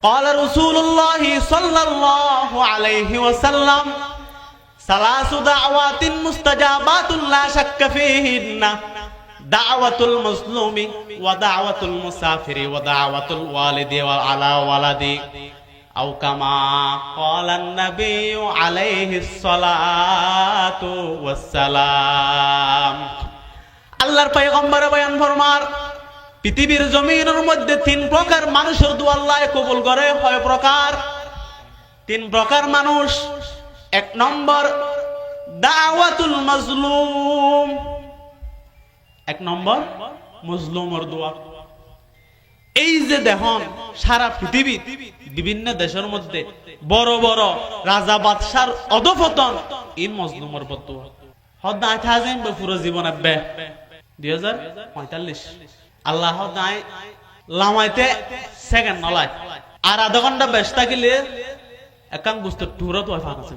قال رسول الله صلى الله عليه وسلم ثلاث دعوات مستجابات لا شك فيهن دعوة المظلوم ودعوة المسافر ودعوة الوالد على ولده أو كما قال النبي عليه الصلاة والسلام আল্লাহর পয়গম্বর বয়ান ফরমার পৃথিবীর জমিনের মধ্যে তিন প্রকার মানুষের দোয়া আল্লাহ কবুল করে। হয় প্রকার, তিন প্রকার মানুষ। এক নম্বর দাওয়াতুল মাজলুম, এক নম্বর মজলুমের দোয়া। এই যে দেখুন সারা পৃথিবী বিভিন্ন দেশের মধ্যে বড় বড় রাজা বাদশার অধপতন এই মজলুমের বদুয়া। হদায় থাকেন পুরো জীবন আব্বে 2045 আল্লাহ দায় লামাইতে সেকেন্ড নলায় আর আধা ঘন্টা ব্যস্ত থাকিলে একান বুঝতে টুরা তো ফান আছে।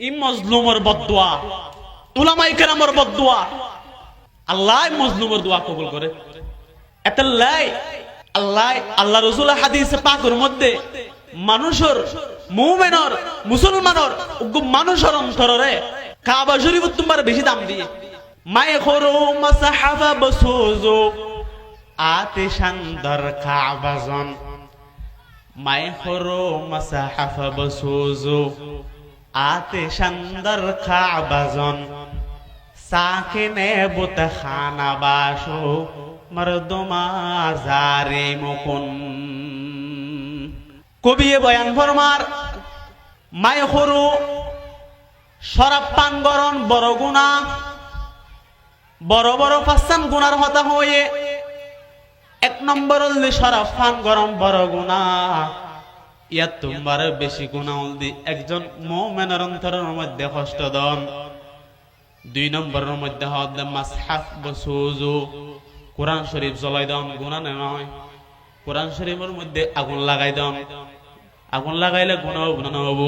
ই মজলুমের বদদুয়া, উলামায়ে কেরামের বদদুয়া। আল্লাহ মজলুমের দোয়া কবুল করে। এতলাই আল্লাহ আল্লাহ রাসূল হাদিসে পাকের মধ্যে মানুষের মুমিনের মুসলমানের মানুষের অন্তরে কাবা শরীফ তোমার বেশি দাম দিয়ে মায়ে খরু মাসাহাফা বসুজু আতিশান দর কাবাজন মায়ে খরু মাসাহাফা বসুজু আতিশান দর কাবাজন সাকিনে বুত খানা বাসু মরদুমা জারি মুকুন। কবি বয়ান ফরমার মায়ে খরু শরাব পান করন বড় গুনাহ, বড় বড় পাঁচখান গুনার হতা হয়ে এক নম্বর হল শরাব পান করন বড় গুনাহ। ইয়াত তোমার বেশি গুনাহ হল একজন মুমিনের অন্তরের মধ্যে কষ্ট দন। দুই নম্বরের মধ্যে হল মাসহাফ বসুজু, কোরআন শরীফ জ্বলাই দন। গুনাহ নয়, কোরআন শরীফের মধ্যে আগুন লাগাই দন। আগুন লাগাইলে গুনাহ হব।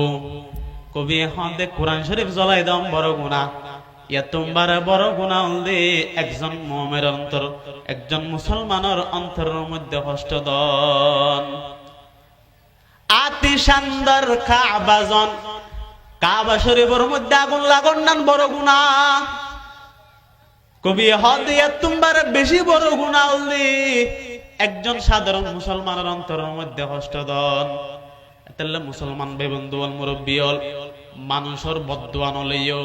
কবি এখন দে কোরআন শরীফ জ্বলাই দম বড় গুনাহ। ইয়া তোমার বড় গুনাহ হলে একজন মুমিনের অন্তর, একজন মুসলমানের অন্তরের মধ্যে কষ্ট দন। আতিশানদার কাবাজন, কাবা শরীফের মধ্যে আগুন লাগান নান বড় গুনাহ। কবি হদ ইয়া তোমার বেশি বড় গুনাহ হলে একজন সাধারণ মুসলমানের অন্তরের মধ্যে কষ্ট দন। তাহলে মুসলমান ভাই বন্ধু আল মুরব্বী হল মানুষের বদদুয়া নলইও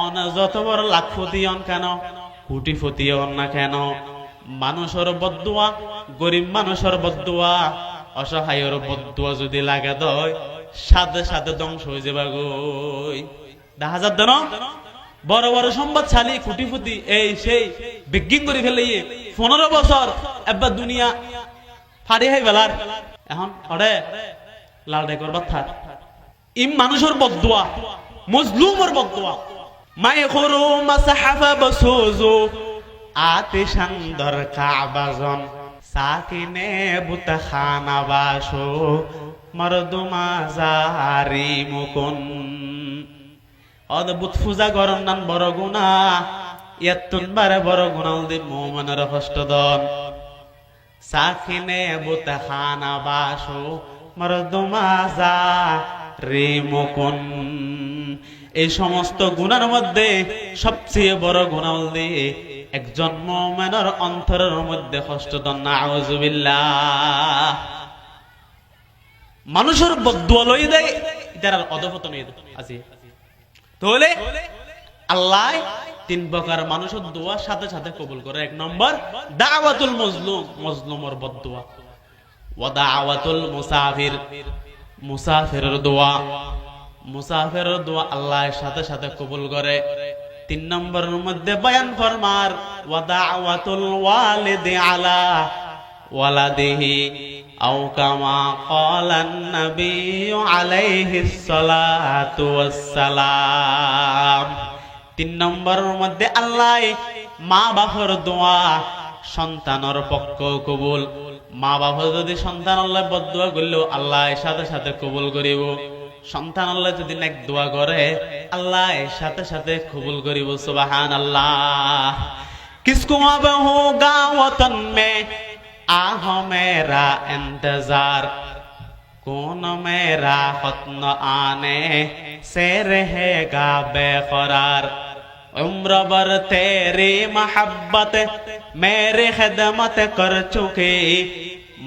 অন যত বড় লাখপতি হন কেন, কোটিপতি হন না কেন, মানুষের বদদুয়া, গরিব মানুষের বদদুয়া, অসহায়ের বদদুয়া যদি লাগে দয় সাথে সাথে ধ্বংস হয়ে যাবা গই। দেখা যাত না বড় বড় সম্পদশালী কোটিপতি এই সেই বিজ্ঞান করে ফেলে 15 বছর এবার দুনিয়া ফাড়ি হয়ে বেলার এখন অরে লাল ডাইকর বাথা। ইম মানুষের বদদুয়া, মজলুমের বদদুয়া। মায়ে খরু মাসহাফা বসুজু আতিশান দর কাবাজন সাকিনে বুত খানা বাসু মরদুমা জারি মুকুন। অদ্ভুত পূজা গরম নান বড় গুনাহ। ইয়াতুন বারে বড় গুনাহ দি মুমিনের কষ্ট দন। সাকিনে বুত খানা বাসু মরদুমা জারি মুকুন। এই সমস্ত গুনার মধ্যে সবচেয়ে বড় গুনাহ হল একজন মুমিনের অন্তরের মধ্যে কষ্ট দন। নাউযুবিল্লাহ। মানুষের বদদুয়া লই দেয় এটার অধপতন আছে। তাহলে আল্লাহ তিন প্রকার মানুষের দোয়া সাথে সাথে কবুল করে। এক নম্বর দাওয়াতুল মজলুম, মজলুমের বদদুয়া। ওয়া দাওয়াতুল মুসাফির, মুসাফিরের দোয়া, মুসাফিরের দোয়া আল্লাহ সাথে সাথে কবুল করে। তিন নম্বরের মধ্যে বয়ান ফরমার ওয়া দাওয়াতুল ওয়ালিদি আলা ওয়ালাদিহি আও কামা ক্বালান নবী আলাইহিস সালাতু ওয়াস সালাম। তিন নম্বরের মধ্যে আল্লাহ মা বাবার দোয়া সন্তানের পক্ষ কবুল। মা বাবা যদি সন্তান আল্লাহ বদদুয়া করলেও আল্লাহ সাথে সাথে কবুল করিব। সন্তান আল্লাহ যদি নেক দোয়া করে আল্লাহ সাথে সাথে কবুল করিব। সুবহানাল্লাহ। কিসকো আব হোগা ওতন মে আহ মেরা ইন্তজার कौन मेरा खत्न आने से रहेगा बेकरार उम्र भर तेरी मोहब्बत मेरी खिदमत कर चुकी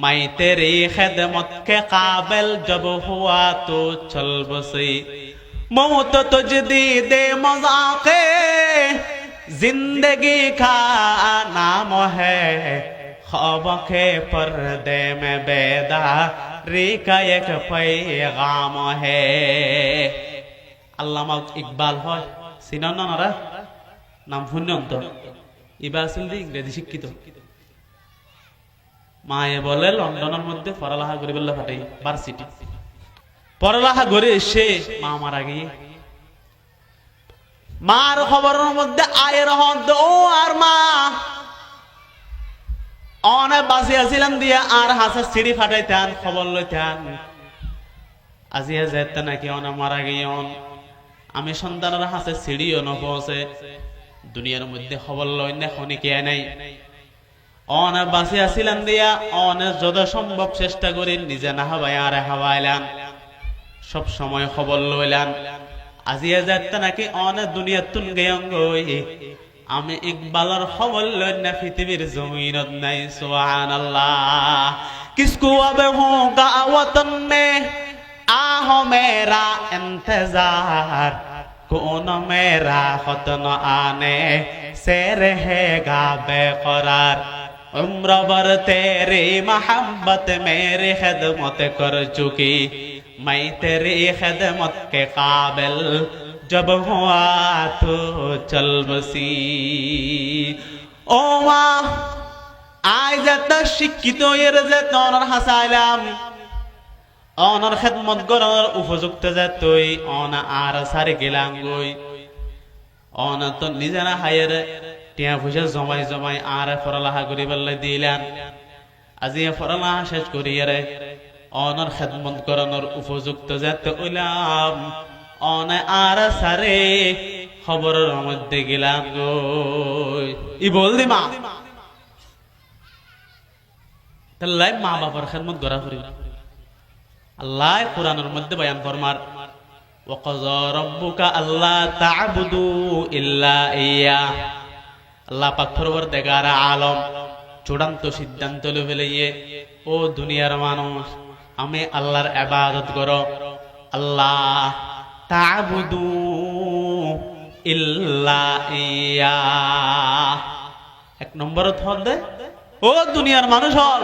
मैं तेरी खिदमत के काबिल जब हुआ तो चल बसी मौत तुझ दी दे मज़ाक़े जिंदगी का नाम है ख्वाब के पर्दे में बेदारी का एक पैगाम है আল্লামা ইকবাল হয় চিনন না নাম শুনন তো ইবা আসল দি ইংরেজি শিক্ষিত মায়ে বলে লন্ডনের মধ্যে পড়ালেখা করে বললে ফাটাই ভার্সিটি পড়ালেখা করে এসে মা মারা গিয়ে মার খবরের মধ্যে আয়ের হদ ও আর মা অনেক বাসি আছিলেন দিয়ে আর হাসে সিঁড়ি ফাটাইতেন খবর লইতেন আজিয়া যেতে নাকি অনেক মারা গিয়ে আমি সন্তানের হাসে সিঁড়িও নপৌঁছে দুনিয়ার মধ্যে খবর লই না খনিকে নাই অনেক বাসি আছিলেন দিয়া অনেক যত সম্ভব চেষ্টা করি নিজে না হাবাই আর হাবাইলেন সব সময় খবর লইলেন আজিয়া যেতে নাকি অনেক দুনিয়ার তুন গই আমি ইকবালের খবর লই না পৃথিবীর জমিনত নাই সুবহানাল্লাহ কিসকো আবে হোগা ওয়াতন মে आहो मेरा इंतजार कौन मेरा खत्न आने से रहेगा बेकरार उम्र भर तेरी मोहब्बत मेरी खिदमत कर चुकी मैं तेरी खिदमत के काबिल जब हुआ तो चल बसी ओ माँ आज जाता शिक्षित এর যে তোর হাসাইলাম অনার খেদমত করার উপযুক্ত যে তুই অনা আর সারে গেলাম গই অনা তো নিজেরা হায়ের টিয়া পয়সা জমাই জমাই আর পড়ালেখা করি বললে দিলেন আজি পড়ালেখা শেষ করিয়ে রে অনার খেদমত করানোর উপযুক্ত যে তুইলাম অনা আর সারে খবরের মধ্যে গেলাম গই ই বল দি মা তাহলে মা বাবার খেদমত করা করি আল্লাহ কোরআনের মধ্যে বয়ান ফরমার ওয়াকাযা রাব্বুকা আল্লা তা'বুদু ইল্লা ইয়া আল্লাহ পাক পরবর্তীকার আলম চূড়ান্ত সিদ্ধান্ত লইয়ে ও দুনিয়ার মানুষ আমি আল্লাহর ইবাদত করো আল্লাহ তা'বুদু ইল্লা ইয়া এক নম্বরত হদে ও দুনিয়ার মানুষ হল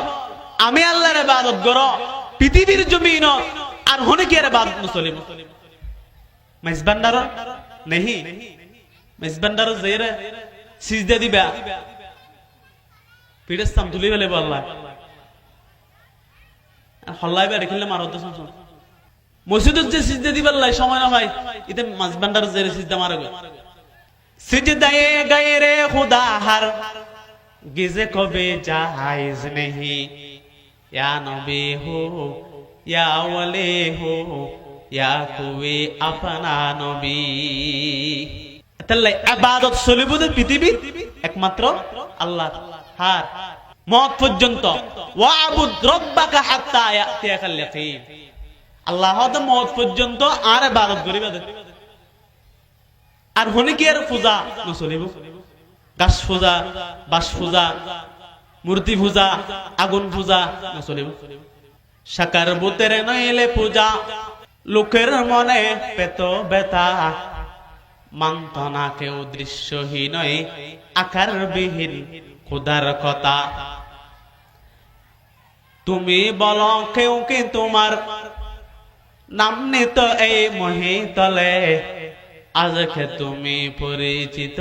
আমি আল্লাহর ইবাদত করো পৃথিবীর জমিন আর হনে কি আর বাদ মুসলিম মেজবান্ডার নেহি মেজবান্ডার জেরে সিজদা দিবা পিড়েস্তাম তুলি বলে আল্লাহ আর হল্লাইবা দেখিলে মারত শুন মসজিদত যে সিজদা দিবা আল্লাহ সময় না ভাই ইতে মেজবান্ডার জেরে সিজদা মারে গো সিজদায়ে গায়রে খুদা হার গিজে কবে জায়েজ নেহি या नबी हो या वली हो या कोई अपना नबी তাহলে ইবাদত চলিবুদ পৃথিবী একমাত্র আল্লাহ হার মত পর্যন্ত ওয়াবুদ রাব্বাকা হাত্তা ইয়াতিয়াকাল ইয়াকিন আল্লাহ তো মত পর্যন্ত আর ইবাদত করিবা আর হনি কি আর পূজা নচলিব গাছ পূজা বাস পূজা মূর্তি পূজা আগুন পূজা নচলিব সাকার বুতের নইলে পূজা লোকের মনে পেত বেতা মানত না কেউ দৃশ্যহীন আকার বিহীন খোদার কথা তুমি বলো কেউ কি তোমার নাম নিত এই মহিতলে আজকে তুমি পরিচিত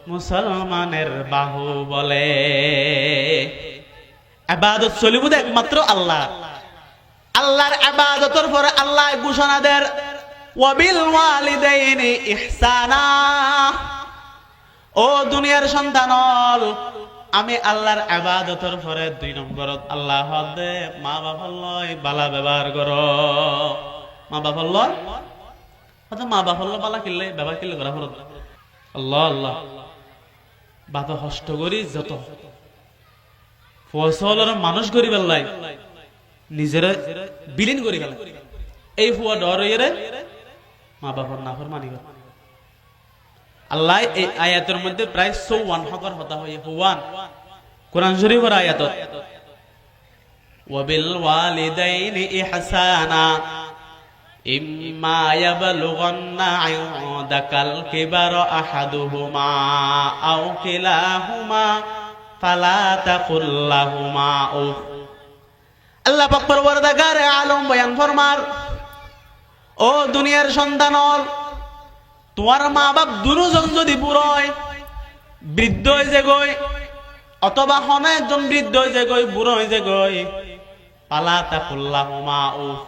মুসলমানের বাহু বলে ইবাদত চলিবুদ একমাত্র আল্লাহ আল্লাহর ইবাদতের পরে আল্লাহ ঘোষণা দেন ওয়াবিল ওয়ালিদাইনি ইহসানা ও দুনিয়ার সন্তানল আমি আল্লাহর ইবাদতের পরে দুই নম্বরত আল্লাহ হদে মা বাবার লয় বালা ব্যবহার করো মা বাবার লয় আচ্ছা মা বাবার লয় বালা কিনলে ব্যবহার কিনলে করা ফরজ আল্লাহ আল্লাহ বাবা হষ্ট করি যত ফসলের মানুষ গরিব আল্লাহ নিজের বিলীন করে গেল এই হুয়া ডর রে মা বাবার নাফরমানি করে আল্লাহ এই আয়াতের মধ্যে প্রায় 54 হকর হতা হয় হুয়ান কোরআন শরীফের আয়াত ওয়াবিল ওয়ালিদাইনি ইহসানা ইম্মা ইয়াবলুগান্না ইনদাকাল কিবারা আহাদুহুমা আও কিলাহুমা ফালা তাকুল লাহুমা উফ আল্লাহ পাক পরওয়ারদিগার আলম বয়ান ফরমার ও দুনিয়ার সন্তানল তোমার মা বাপ দুজন যদি বুড়ো হয় বৃদ্ধ হয়ে যে গই অথবা হন একজন বৃদ্ধ হয়ে যে গই বুড়ো হয়ে যে গই পালা তাকুল লাহুমা উফ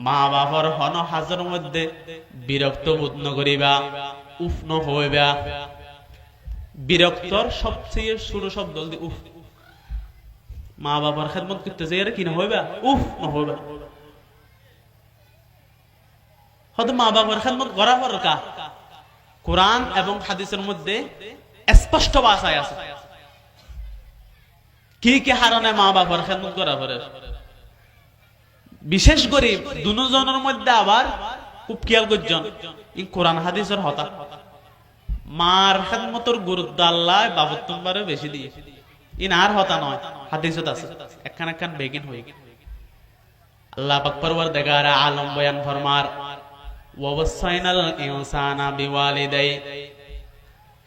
মা বাবার হন হাজর মধ্যে বিরক্ত বোধ নকরিবা উফ নহইবা বিরক্তর সবচেয়ে শুরু শব্দ দি উফ মা বাবার খেদমত করতেছে এর কি নহইবা উফ নহইবা হয়তো মা বাবার খেদমত করা দরকার কোরআন এবং হাদিসের মধ্যে স্পষ্ট ভাষায় আছে কি কি হারণে মা বাবার খেদমত করা পড়ে বিশেষ করে দুজনের মধ্যে আবার খুব খেয়াল করছেন এই কোরআন হাদিসের হতা মার খেদমতের গুরুত্ব আল্লাহ বাবত তোমারে বেশি দিয়ে ইনার হতা নয় হাদিসত আছে একখান একখান বেগিন হয়ে আল্লাহ পাক পরওয়ারদিগার আলম বয়ান ফরমার ওয়াসাইনাল ইনসানা বিওয়ালিদাই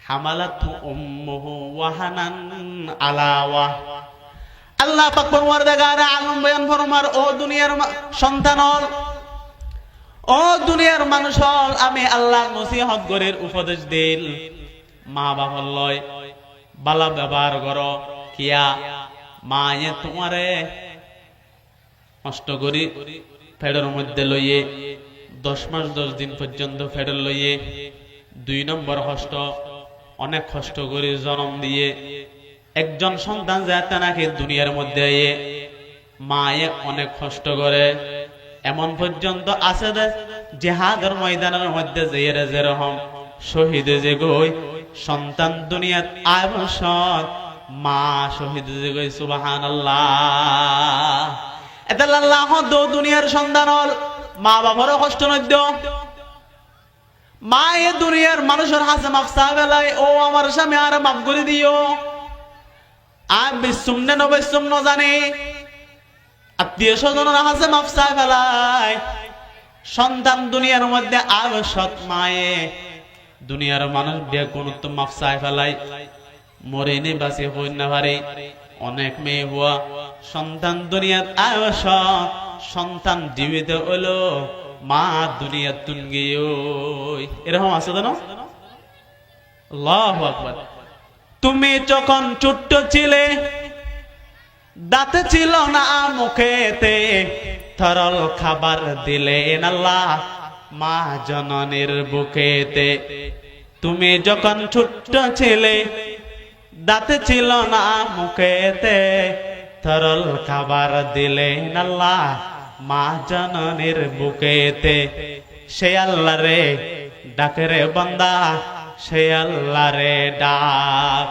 হামালাতহু উম্মুহু ওয়াহানান আলা ওয়া আল্লাহ পাক পরওয়ারদিগার আলম বয়ান ফরমার ও দুনিয়ার সন্তানল ও দুনিয়ার মানুষল আমি আল্লাহ নসিহত গরের উপদেশ দিল মা বাবার লয় বালা ব্যবহার করো কিয়া মায়ে তোমারে কষ্ট করি ফেডের মধ্যে লইয়ে 10 মাস 10 দিন পর্যন্ত ফেডের লইয়ে 2 নম্বর কষ্ট অনেক কষ্ট করে জন্ম দিয়ে একজন সন্তান যাতে নাকি দুনিয়ার মধ্যে মায়ে অনেক কষ্ট করে এমন পর্যন্ত আছে জিহাদের ময়দানের মধ্যে যেরে যেরকম শহীদ যে গই সন্তান দুনিয়াত আবশত মা শহীদ যে গই সুবহানাল্লাহ এটা আল্লাহ দো দুনিয়ার সন্তানল মা বাবারও কষ্ট নদ্য মা এ দুনিয়ার মানুষের হাসে মাফসা বেলায় ও আমার স্বামী আর মাফ করে দিও আর বিশ্বম নে নবশ্বম ন জানে আত্মীয় স্বজনের হাসে মাফসা বেলায় সন্তান দুনিয়ার মধ্যে আবশত মায়ে দুনিয়ার মানুষ বিয়ে কোন তো মাফসায় ফেলাই মরে নে বাসে হই না পারে অনেক মেয়ে হওয়া সন্তান দুনিয়ার আবশত সন্তান জীবিত হলো মা দুনিয়ার তুন গিয়ে এরকম আছে জানো আল্লাহু আকবার তুমি যখন ছোট্ট ছিলে দাঁতে ছিল না মুখেতে তরল খাবার দিলেন আল্লাহ মা জননীর বুকেতে তুমি যখন ছোট্ট ছিলে দাঁতে ছিল না মুখেতে তরল খাবার দিলেন আল্লাহ মা জননীর বুকেতে সে আল্লাহ রে ডাকে রে বান্দা সে আল্লাহ রে ডাক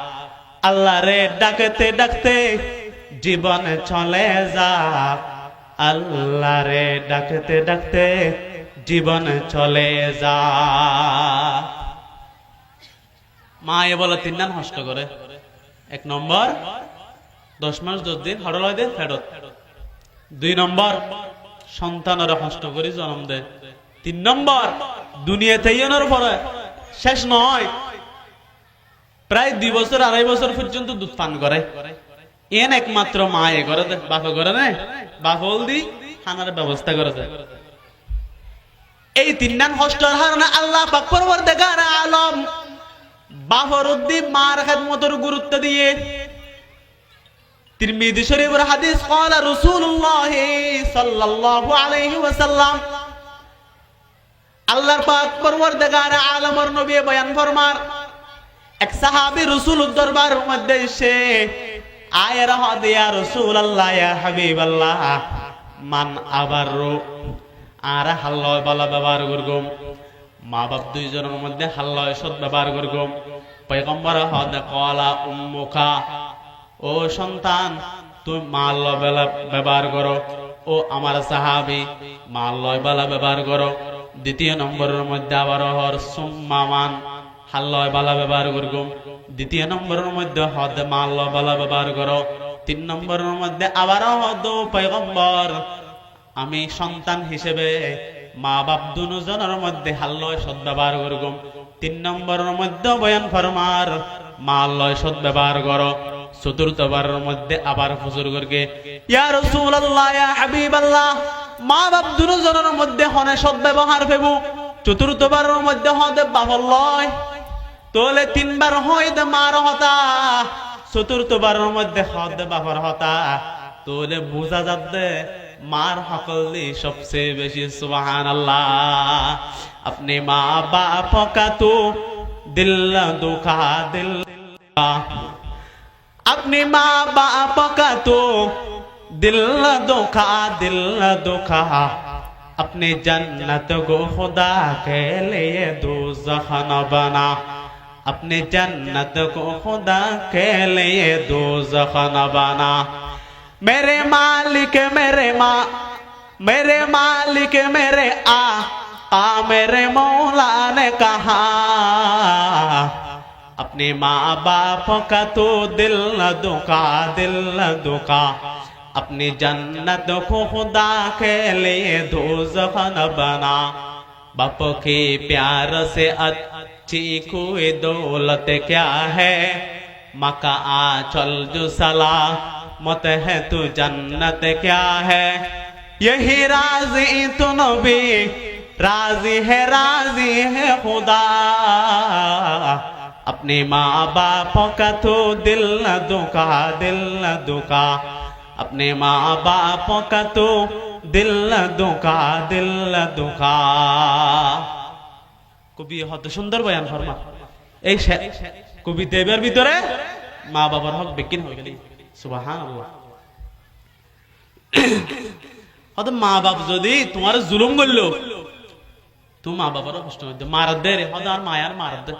আল্লাহ রে ডাকতে ডাকতে জীবন চলে যাক আল্লাহ রে ডাকতে ডাকতে জীবন চলে যা মা এ বলে 3 দিন কষ্ট করে 1 নম্বর 10 মাস 10 দিন হড়লয় দে ফেরত 2 নম্বর সন্তানের কষ্ট করে জন্ম দেয় 3 নম্বর দুনিয়াতে এনোর পরে শেষ নয় প্রায় 2 বছর 2.5 বছর পর্যন্ত দুধ পান করে এন একমাত্র মা এ করে বাপ করে না বাপ হলদি খানার ব্যবস্থা করে দেয় এই 3 দিন কষ্টের কারণে আল্লাহ পাক পরওয়ারদিগার আলম বাপর উদ্দি মার খেদমতের গুরুত্ব দিয়ে তিরমিজি শরীফের হাদিস ক্বালা রাসূলুল্লাহ সাল্লাল্লাহু আলাইহি ওয়াসাল্লাম আল্লাহর পাক পরওয়ারদিগার আলমের নবী বয়ান ফরমার এক সাহাবী রাসূলুর দরবারের মধ্যে এসে আয়ের হাদি ইয়া রাসূলুল্লাহ ইয়া হাবিবাল্লাহ মান আবারু আর হাল্লয় বালা ব্যবহার করগম মা বাপ 2 জনের মধ্যে হাল্লয় সৎ ব্যবহার করগম পয়গম্বর হদে ক্বালা উম্মুকা ও সন্তান তুই মা আল্লাহ ব্যবহার করো ও আমার সাহাবী মাল লয় বালা ব্যবহার করো। দ্বিতীয় নম্বরের মধ্যে আবার হর সুম্মামান হাল লয় বালা ব্যবহার করবো। দ্বিতীয় নম্বরের মধ্যে হদ মাল লয় বালা ব্যবহার করো। তিন নম্বরের মধ্যে আবার হদ পয়গম্বর আমি সন্তান হিসেবে মা বাপ দুজনের মধ্যে হাল্লয় সদ ব্যবহার করব। তিন নম্বরের মধ্যে বয়ান ফরমার মা লয় সদ ব্যবহার করো। চতুর্থবারের মধ্যে আবার হুজুর করকে ইয়া রাসূলুল্লাহ ইয়া হাবিবাল্লাহ মা বাপ দুজনের মধ্যে হনে সদ ব্যবহার ফেবু। চতুর্থবারের মধ্যে হদে বাবা লয় তোলে তিনবার হইতে মার হতা। চতুর্থবারের মধ্যে হদ বাবার হতা তোলে বুঝা যাবে মার হকলি সবচেয়ে বেশি সুবহানাল্লাহ। अपने माँ बाप का तो दिल दुखा दिल अपने माँ बाप का तो दिल दुखा अपने जन्नत को खुदा के लिए दोज़ख न बना अपने जन्नत को खुदा के लिए दोज़ख न बना। मेरे मालिक मेरे मालिक मेरे मेरे मौला ने कहा अपने माँ बाप का तो दिल न दुखा अपनी जन्नत को खुदा के लिए दोज़ख न बना। बाप के प्यार से अच्छी कोई दौलत क्या है माँ का आंचल जो सला मत है तू जन्नत क्या है। यही राज़ी तो नबी राज़ी है खुदा अपने माँ बाप का तो दिल न दुखा अपने माँ बाप का तो दिल न दुखा। কবি হত সুন্দর বয়ান ফরমা এই কবি দেবের ভিতরে মা বাবার হক বিকিন হয়ে গেল। সুবহানাল্লাহ। হয়তো মা বাপ যদি তোমার জুলুম করলো তো মা বাবারও কষ্ট হইতো মারাত দে রে হয়তো আর মায়ার মারাত দে।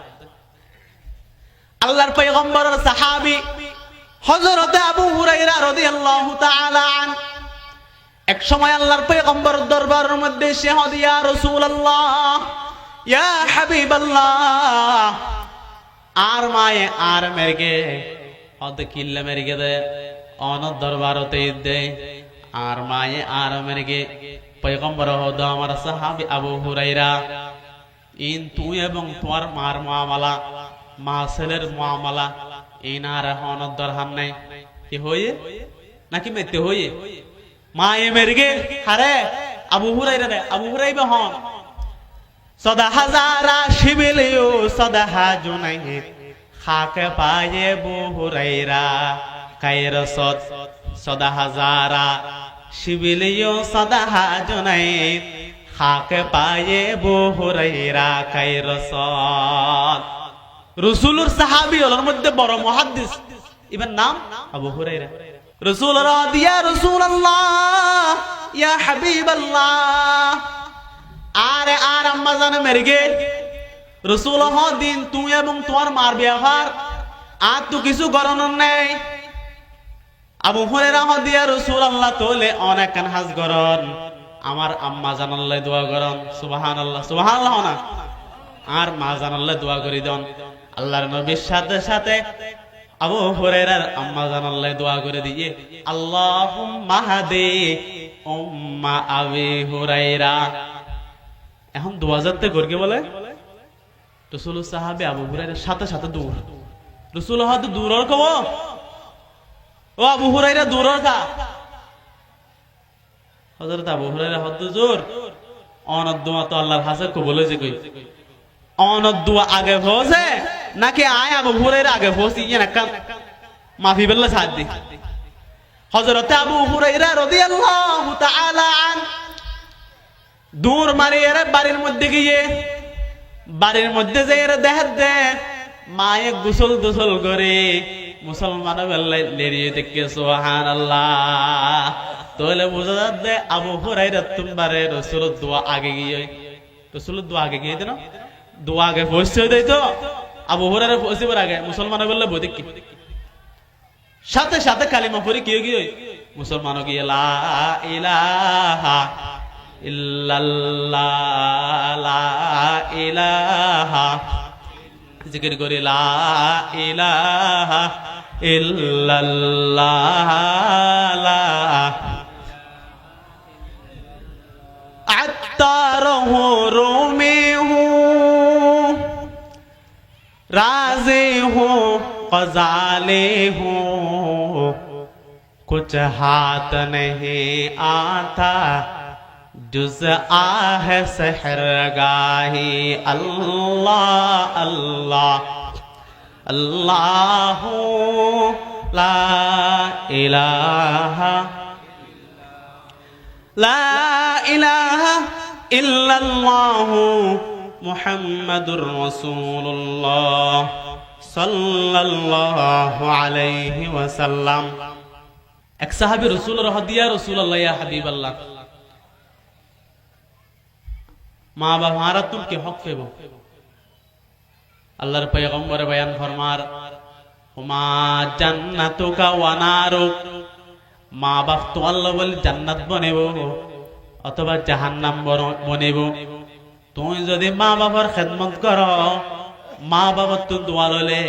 আল্লাহর পয়গম্বরের সাহাবী হযরত আবু হুরায়রা রাদিয়াল্লাহু তাআলা আন এক সময় আল্লাহর পয়গম্বরের দরবারের মধ্যে এসে ইয়া রাসূলুল্লাহ ইয়া হাবিবাল্লাহ আর মায়ে আর মেরগে হদ কিল্লা মেরগে দে অন দরবারতে দে আর মায়ে আর মেরগে পয়গম্বর হদ আমার সাহাবী আবু হুরায়রা ইন তুই এবং তোমার মার মুআমালা মা ছেলের মুআমালা ইনার হন দরহাম নাই কি হইয়ে নাকি মেতে হইয়ে মায়ে মেরগে হারে আবু হুরায়রা রে আবু হুরায়রা হন सदा हजारा शिबिलियो सदा जुनाई खाके पाए बो हुरैरा कैर सद सदा हजारा शिबिलियो सदा जुनाई खाके पाए बो हुरैरा कैर सद। रसूलुर साहाबी ওর মধ্যে বড় মুহাদ্দিস ইবার নাম আবু হুরায়রা। রাসূল রাদিয়া রাসূলুল্লাহ ইয়া হাবিবাল্লাহ আরে আর আম্মা জানে মেরগে রাসূল দিন তুই এবং তোমার মার ব্যবহার আর তো কিছু গরণ নেই। আবু হুরায়রা দিয়া রাসূলুল্লাহ তোলে অনেক কান হাজ গরণ আমার আম্মা জানাল্লাহ দোয়া গরণ। সুবহানাল্লাহ সুবহানাল্লাহ না আর মা জানাল্লাহ দোয়া করি দেন। আল্লাহর নবীর সাথে সাথে আবু হুরায়রার আম্মা জানাল্লাহ দোয়া করে দিয়ে আল্লাহুম্মা হাদি উম্মা আবি হুরায়রা। এখন 2000 করকে বলে রাসূল সাহাবী আবু হুরায়রার সাথে সাথে দূর রাসূল হয়তো দূরর কব ও আবু হুরায়রা দূরর কা হযরত আবু হুরায়রা হয়তো জোর অনদ দোয়া তো আল্লাহর হাজার কবুল হয়েছে কই অনদ দোয়া আগে হোসে নাকি আয় আবু হুরায়রা আগে হোসি না কাম মাফি বিল্লাহ সাদি। হযরত আবু হুরায়রা রাদিয়াল্লাহু তাআলা আন দূর মারিয়ে বাড়ির মধ্যে গিয়ে বাড়ির মধ্যে যে দেখাত দে মায়ে গোসল গোসল করে মুসলমান লেরিয়ে দেখে সুবহানাল্লাহ তোলে বোঝা যাচ্ছে আবু হুরায়রা তোমারে রাসূলের দোয়া আগে গিয়ে রাসূলের দোয়া আগে গিয়ে দেন দোয়া আগে পৌঁছে দেয় তো আবু হুরায়রা পৌঁছিবার আগে মুসলমান বললে বই দেখি সাথে সাথে কালিমা পড়ে কি গিয়ে মুসলমানও গিয়ে লা ইলাহা ইল্লাল্লাহ লা ইলাহা জিকির করি লা ইলাহা ইল্লাল্লাহ লা अत्तार हूँ रोमे हूँ राजे हूँ क़ज़ाले हूँ कुछ हाथ नहीं आता जुज़ आह सहरगाही अल्लाह अल्लाह अल्लाह ला इलाहा ला इलाहा इल्लल्लाहु मुहम्मदुर रसूलुल्लाह सल्लल्लाहु अलैहि वसल्लम। एक साहबी रसूल रहदिया रसूलुल्लाह या हबीबल्लाह माँ बाप हमारा तुम के हक फेबो अल्लाहर पैगम्बर बयान फरमार हुमा जन्नतुका व नारुक माँ बाप तो अल्लाह बोले जन्नत बनेबो अथवा जहन्नाम बनेबो तुम यदि माँ बापर खेदमत करो माँ बाप तो दुआ लले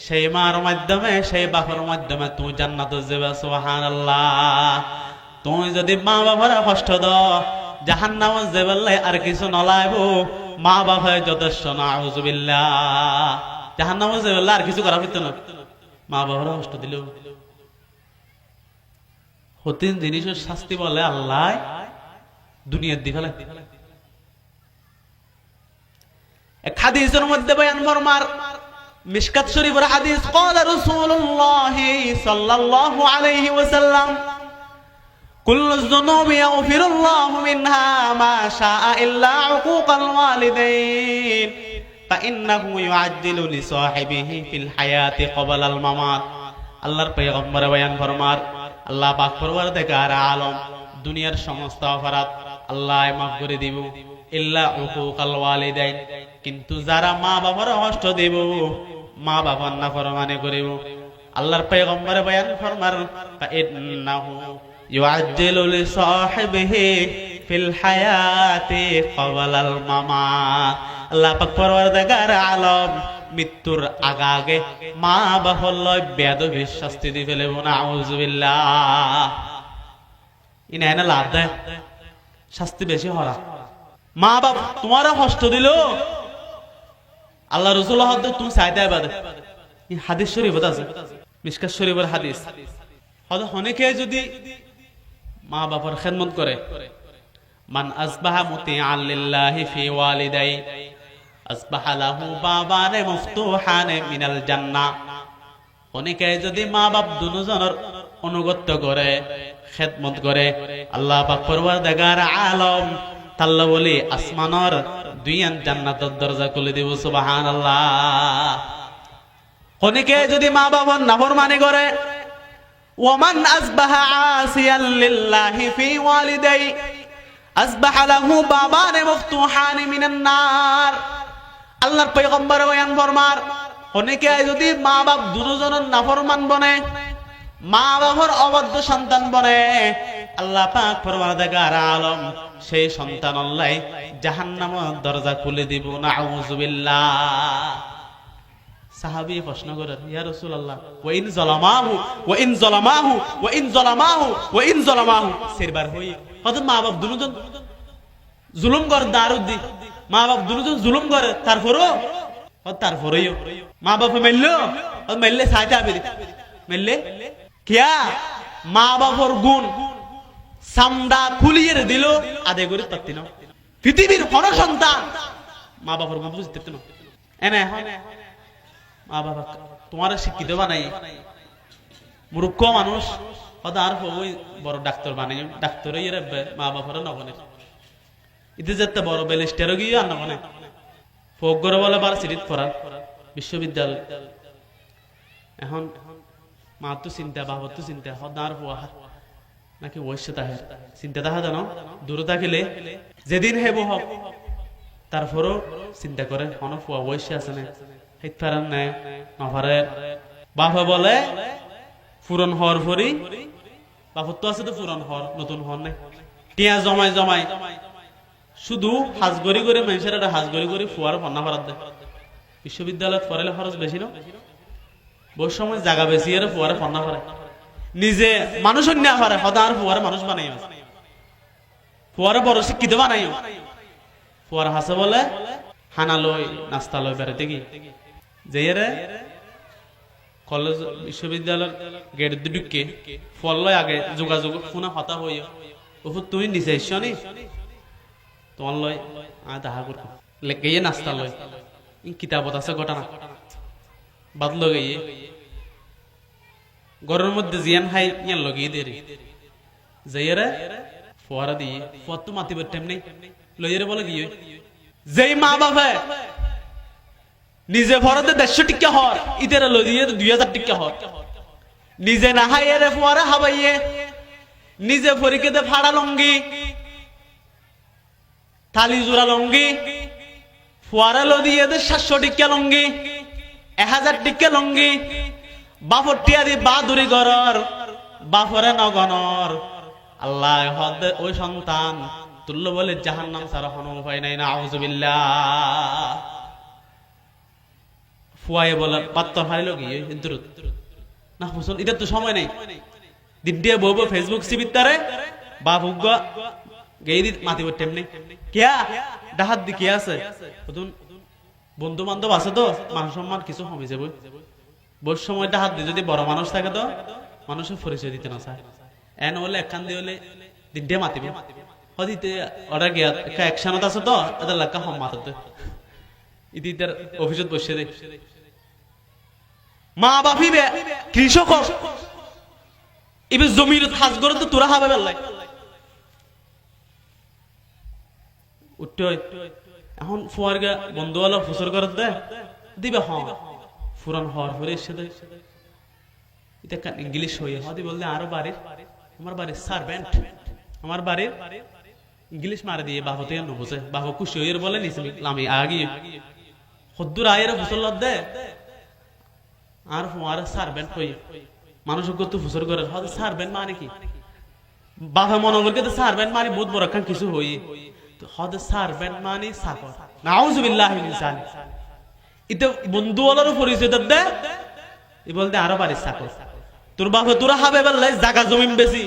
সেই মার মাধ্যমে সেই বাবার মাধ্যমে তুমি জান্নাতে যাবে সুবহানাল্লাহ। তুমি যদি মা বাবার কষ্ট দাও জাহান্নামে যাবে আর কিছু নলাইবো মা বাবা যথেষ্ট নাউযুবিল্লাহ জাহান্নামে যাবে আর কিছু করা হইতো না মা বাবার কষ্ট দিল হতিন জিনিসের শাস্তি বলে আল্লাহ দুনিয়ার দিকে এক হাদিসের মধ্যে বয়ান ফরমার মিশকাত শরীফের হাদিস قال رسول الله صلى الله عليه وسلم كل الذنوب يغفر الله منها ما شاء الا عقوق الوالدين فانه يعجل لصاحبه في الحياه قبل الممات। আল্লাহর পয়গম্বর বয়ান ফরমার আল্লাহ পাক পরওয়ারদিগার আলম দুনিয়ার সমস্ত অপরাধ আল্লাহ মাফ করে দিব ইল্লা উকুকাল ওয়ালিদাইন কিন্তু যারা মা বাবার কষ্ট দেব মা বাবার নাফরমানি করিব আল্লাহর পয়গম্বর বয়ান ফরমার ইন্নাহু ইউআজ্জিলু লিসাহিবিহি ফিল হায়াতি ক্বাবলাল মামাত। আল্লাহ পাক পরওয়ারদিগার আলম মৃত্যুর আগে মা বাবার লয় বেয়াদবির শাস্তি দি ফেলব নাউযুবিল্লাহ ইনা লাভ দেয় শাস্তি বেশি হরা মা বাপ তোমারও কষ্ট দিল আল্লাহ রাসূল হতে তুমি চাইতে বাদে এই হাদিস শরীফত আছে মিশকাত শরীফের হাদিস হয়তো অনেকে যদি মা বাবার খেদমত করে মান আসবাহা মুতিআন লিল্লাহি ফি ওয়ালিদাই আসবাহা লাহু বাবানে মফতুহানে মিনাল জান্নাহ। অনেকে যদি মা বাপ দুজনের অনুগত্য করে খেদমত করে আল্লাহ পাক পরওয়ারদিগার আলম তাল্লা বলি আসমানের দুইয়ান জান্নাতের দরজা খুলে দিব সুবহানাল্লাহ। অনেকে যদি মা বাবার নাফরমানি করে ওয়ামান আসবাহা আসিয়ান লিল্লাহি ফি ওয়ালিদাই আসবাহা লাহু বাবানে মফতুহানে মিনান নার। আল্লাহর পয়গম্বর বয়ান ফরমার অনেকে যদি মা বাপ দুজনের নাফরমান বনে মা বাবার অবাধ্য সন্তান বনে আল্লাহ পাক পরওয়ারদিগার আলম সেই সন্তান আল্লাহ জাহান্নামের দরজা খুলে দিব নাউযুবিল্লাহ। সাহাবী প্রশ্ন করেন ইয়া রাসূলুল্লাহ ওয়া ইন যালামাহু ওয়া ইন যালামাহু ওয়া ইন যালামাহু ওয়া ইন যালামাহু সেরবার হই হযরত মা বাপ দুজন জুলুম করে দারুদ্দি মা বাপ দুজন জুলুম করে তারপরও মা বাপ মেললে সাইতে আবে মেললে কিয়া মা বাবার গুণ সামদা খুলিয়ে দিল আদে করে তাত্তি না পৃথিবীর কোন সন্তান মা বাবার গুণ বুঝতে না এনে মা বাবা তোমার শিক্ষিত বানাই মূর্খ মানুষ হয়তো আর ওই বড় ডাক্তার বানাই ডাক্তার মা বাবার নবনে ইতে যেতে বড় বেলিস্টারও গিয়ে আর নবনে ফোক করে বলে বার সিরিত পড়ার বিশ্ববিদ্যালয় এখন মা তো চিন্তা বাবার তো চিন্তা হদার হওয়া নাকি ঐশ্য তাহের চিন্তা তাহা জানো দূরে থাকিলে যেদিন হেব হোক তারপরও চিন্তা করে অনেক ফুয়া ঐশ্য আছে না হিত ফেরান নেয় নফারে বাপে বলে ফুরন হওয়ার পরই বাপর তো আছে তো পুরান হর নতুন হর নাই টিয়া জমাই জমাই শুধু হাজগরি করে মানুষের একটা হাজগরি করে ফুয়ার ফন্না ফরাত দেয় বিশ্ববিদ্যালয়ত পড়ালে খরচ বেশি না বহু সময় জায়গা বেশি এর ফুয়ারে ফন্না ফরে নিজে মানুষ অন্য পারে হদা আর ফুয়ারে মানুষ বানাই ফুয়ারে বড় শিক্ষিত বানাই ফুয়ার হাসে বলে হানা লই নাস্তা লই বেড়াতে কি যে কলেজ বিশ্ববিদ্যালয়ের গেট ঢুকে ফল লয় আগে যোগাযোগ ফোনে হতা হইয়া ওপর তুমি নিচে এসছো নি তোমার লয় দেখা করব লেগে নাস্তা লয় কিতাবত আছে ঘটনা বাদল গিয়ে ঘরের মধ্যে জিয়ান হাই ইয়ান লগিয়ে দেরি যাইয়ারে ফোয়ারা দিয়ে ফোয়ার তো মাতিবার টাইম নেই লইয়ারে বলে গিয়ে যেই মা বাবা নিজে ফরাতে 150 টিকা হর ইদের লই দিয়ে 2000 টিকা হর নিজে না হাইয়ারে ফোয়ারা হাবাইয়ে নিজে ফরিকেতে ফাড়া লঙ্গি থালি জোড়া লঙ্গি ফোয়ারা লই দিয়ে 700 টিকা লঙ্গি 1000 টিকা লঙ্গি বাপর টিয়ারি বাদুরি গরর বাপরে নগনর আল্লাহ হদ ওই সন্তান তুল্য বলে জাহান্নাম ছাড়া কোনো উপায় নাই না আউযুবিল্লাহ ফুয়ায়ে বলার পাত্তর হারিল গিয়ে দূরত না হুসল এটা তো সময় নেই দিন দিয়ে বউ ফেসবুক সিবিতারে বাপ হুগা গেই দি মাতিব টেমনি কিয়া ডাহাত দি কি আছে বন্ধু বান্ধব আছে তো মান সম্মান কিছু কমে যাবে বহু সময় ডাহাত দি যদি বড় মানুষ থাকে তো মানুষের পরিচয় দিতে না চায় এন হলে একখান দিয়ে হলে দিন দিয়ে মাতিব হদিতে ওরা গিয়া একসানত আছে তো এদের লাগা হম মাতাতে ইদিদের অভিযোগ বসে দে মা বাপিবে কৃষক এবার জমির হাজ করে তো তোরা হবে বেল্লাই উঠতে এখন ফুয়ার গা বন্ধু আলো ফুসর করে দে দিবে হ ফুরান হওয়ার পরে এসে দেয় এটা ইংলিশ হয়ে হদি বললে আরো বাড়ির আমার বাড়ির সার্ভেন্ট আমার বাড়ির ইংলিশ মারে দিয়ে বাবতে নুবুঝে বাবু খুশি হয়ে বলে নিছি আমি আগে হদ্দুর আয়ের ফুসল দে আর ফুয়ার সার্ভেন্ট হই মানুষ কত ফুসর করে হদি সার্ভেন্ট মানে কি বাবা মনে করকে তো সার্ভেন্ট মানে বহুত বড় কান কিছু হই হদি সার্ভেন্ট মানে চাকর নাউযুবিল্লাহি মিন যালিক ইতে বন্ধু ওলার পরিচয় দে ই বলতে আরো বাড়ির চাকর তোর বাবা তোরা হাবে বেলাই জায়গা জমিন বেশি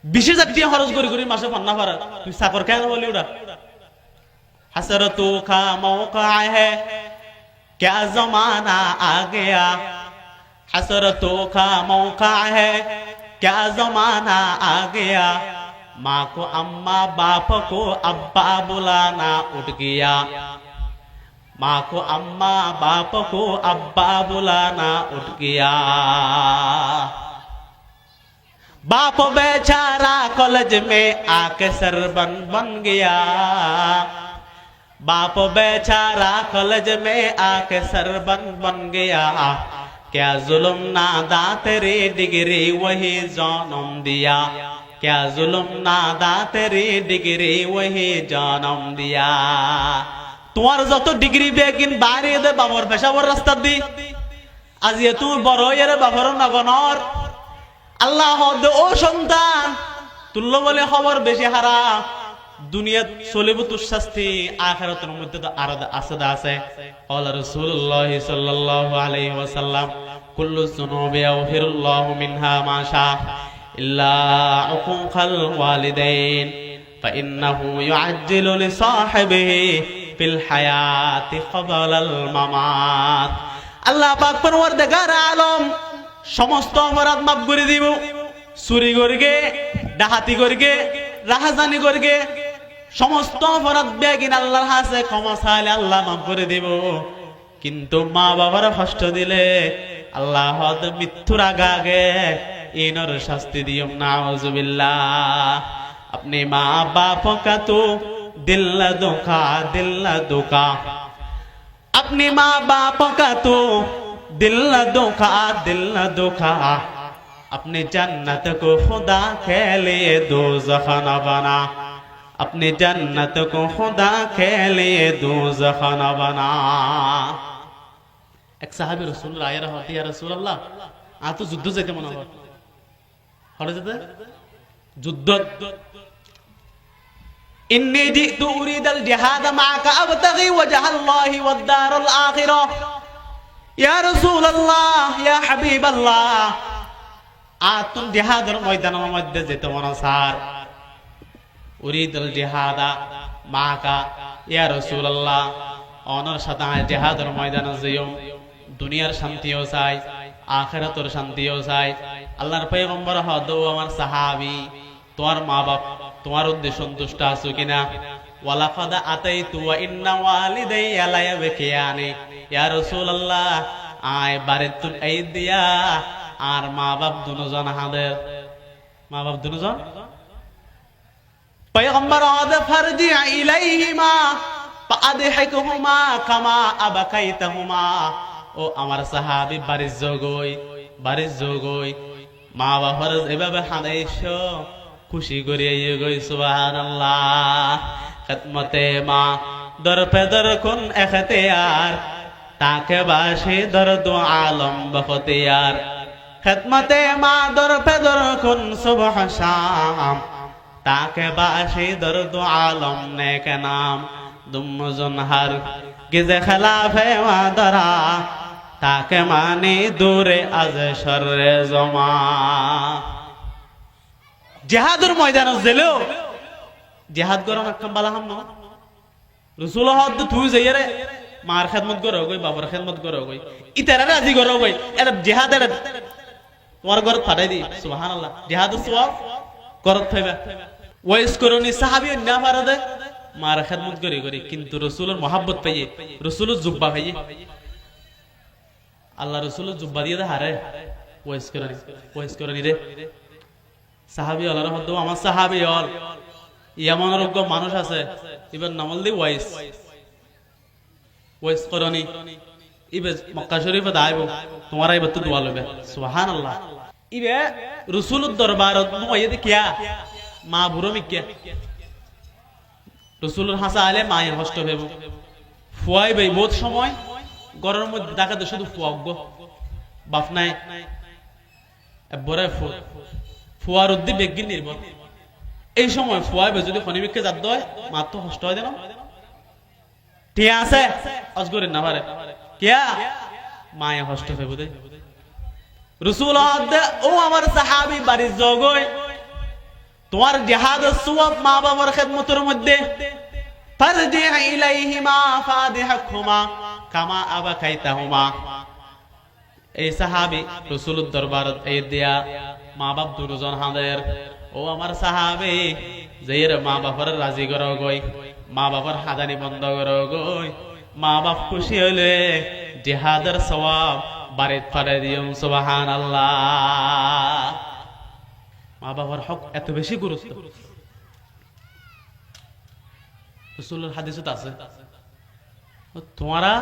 20,000 টাকা খরচ করে করে মাসে পান্না পারা তুই চাকর কেন বলি ওটা हसरतों का मौका है क्या जमाना आ गया हसरतों का मौका है क्या जमाना आ गया माँ को अम्मा बाप को अब्बा बुलाना उठ गया माँ को अम्मा बाप को अब्बा बुलाना उठ गया बाप बेचारा कॉलेज में आके सरबन बन गया बाप बेचारा कॉलेज में आके सरबन बन गया क्या जुल्म नादा तेरी डिग्री वही जन्म दिया क्या जुल्म नादा तेरी डिग्री वही जन्म दिया তোমার যত ডিগ্রি বেগিন বাইরে দে বাবার পেশাবর রাস্তা দি আজ তুমি বড় এর বাবার নগনর আল্লাহ ও সন্তান তুল্য বলে খবর বেশি হারা দুনিয়া চলিব তোর শাস্তি আখিরাতের মধ্যে তো আর আছে আল্লাহ রাসূলুল্লাহ সাল্লাল্লাহু আলাইহি ওয়াসাল্লাম কুল্লু যুনুবি ইয়াগফিরুল্লাহু মিনহা মা শা ইল্লা উকুকাল ওয়ালিদাইন فإنه يعجل لصاحبه في الحياة قبل الممات আল্লাহ পাক পরওয়ারদিগার আলম সমস্ত অপরাধ মাফ করে দিব চুরি করগে ডাকাতি করগে রাহাজানি করগে সমস্ত অপরাধ বেগিন আল্লাহর কাছে ক্ষমা চাইলে আল্লাহ মাফ করে দিব কিন্তু মা বাবার কষ্ট দিলে আল্লাহ হয়তো মৃত্যুর আগে ইনর শাস্তি দিও নাউযুবিল্লাহ अपने माँ बाप का तो दिल न धोखा अपने माँ बाप का तो दिल न धोखा अपने जन्नत को खुदा के लिए दोज़ख न बना अपने जन्नत को खुदा के लिए दोज़ख न बना एक साहबी रसूल आया रहती या रसूल अल्लाह आ तो जुद्दू से मना হরে যেতে যুদ্ধ ইন্নী জিতু উরিদাল জিহাদ মাআকা আবতাগি ওয়াজহাল্লাহি ওয়াদ দারুল আখিরাহ ইয়া রাসূলুল্লাহ ইয়া হাবিবাল্লাহ আতুম জিহাদের ময়দানের মধ্যে যেতে মন স্যার উরিদাল জিহাদা মাআকা ইয়া রাসূলুল্লাহ অনর সাথে জিহাদের ময়দানে যাইও দুনিয়ার শান্তিও চাই আখিরাতের শান্তিও চাই আল্লাহর পয়গম্বর হদো আমার সাহাবী তোমার মা বাপ তোমার উদ্দেশ্যে সন্তুষ্ট আছো কিনা ওয়ালাকাদ আতাইতু ওয়া ইন্না ওয়ালিদাইয়া লা ইয়াবকিয়ানি ইয়া রাসূলুল্লাহ আয় বারিতুল আইদিয়া আর মা বাপ দুজন হাদের মা বাপ দুজন পয়গম্বর হদে ফারজি ইলাইহিমা ফাআদহিকুহুমা কামা আবাকাইতাহুমা ও আমার সাহাবী বাড়ির জগই মা বাবার এভাবে হানাইছো খুশি করিয়ে গই সুবহানাল্লাহ খিদমতে মা দর পে দর কোন এখতিয়ার তাকে বাসি দর দু আলম বখতিয়ার খিদমতে মা দর পে দর কোন সুবহ শাম তাকে বাসি দর দু আলম নেক নাম দুমজন হার গিজে খেলাফে মা দরা তাকে মানি দূরে আজ শররে জমা জিহাদের ময়দানে জেলেও জিহাদ করো না বালা হাম না রাসূল হদ তুই যাইরে মার খেদমত করো গই বাবার খেদমত করো গই ইতারা রাজি করো গই এর জিহাদের তোমার ঘর ফাটাই দি সুবহানাল্লাহ জিহাদের সওয়াব করত থাইবা ওয়াইস করনি সাহাবী না পারদে মার খেদমত করি কিন্তু রাসূলের মহব্বত পাইয়ে রাসূলের জুব্বা পাইয়ে আল্লাহ রাসূলের জুব্বা দিয়ে হারে ওয়াইস করনি রে সাহাবী আল্লাহর হদ আমার সাহাবী হল এমন রোগ্য মানুষ আছে ইবার নামল দি ওয়াইস করনি ইবে মক্কা শরীফে দাইব তোমার আইব তো দোয়া লবে সুবহানাল্লাহ ইবে রাসূলের দরবারত নয়ে দেখিয়া মা বুড়ো মিকিয়া রাসূলের হাসা আলে মায়ের কষ্ট হইব ফুয়াই ভাই বহুত সময় গরের মধ্যে ডাকাতে শুধু ফুয়াগ বাপ নাই বড় ফুয়ার উদ্দি বেগিন নির্ভর এই সময় ফুয়াই ভাই যদি খনিবিককে জাত দেয় মার তো কষ্ট হয় দেন ঠিক আছে অজগরের না পারে কিয়া মায়ের কষ্ট হইব দে রাসূল ও আমার সাহাবী বাড়ির জগই তোমার জিহাদের সওয়াব মা বাবার খেদমতের মধ্যে ফারজি ইলাইহিমা ফাদিহকুমা কামা আবাকাইতাহুমা এই সাহাবী রাসূলের দরবারত এই দিয়া মা বাপ দুজন হাদের ও আমার সাহাবী যের মা বাবার রাজি করো গই মা বাবার হাদানি বন্ধ করো গই মা বাপ খুশি হইলে জিহাদের সওয়াব বাড়িত ফাড়াই দিও সুবহানাল্লাহ মা বাবার হক এত বেশি গুরুত্ব রাসূলের হাদিসে আছে তোমারা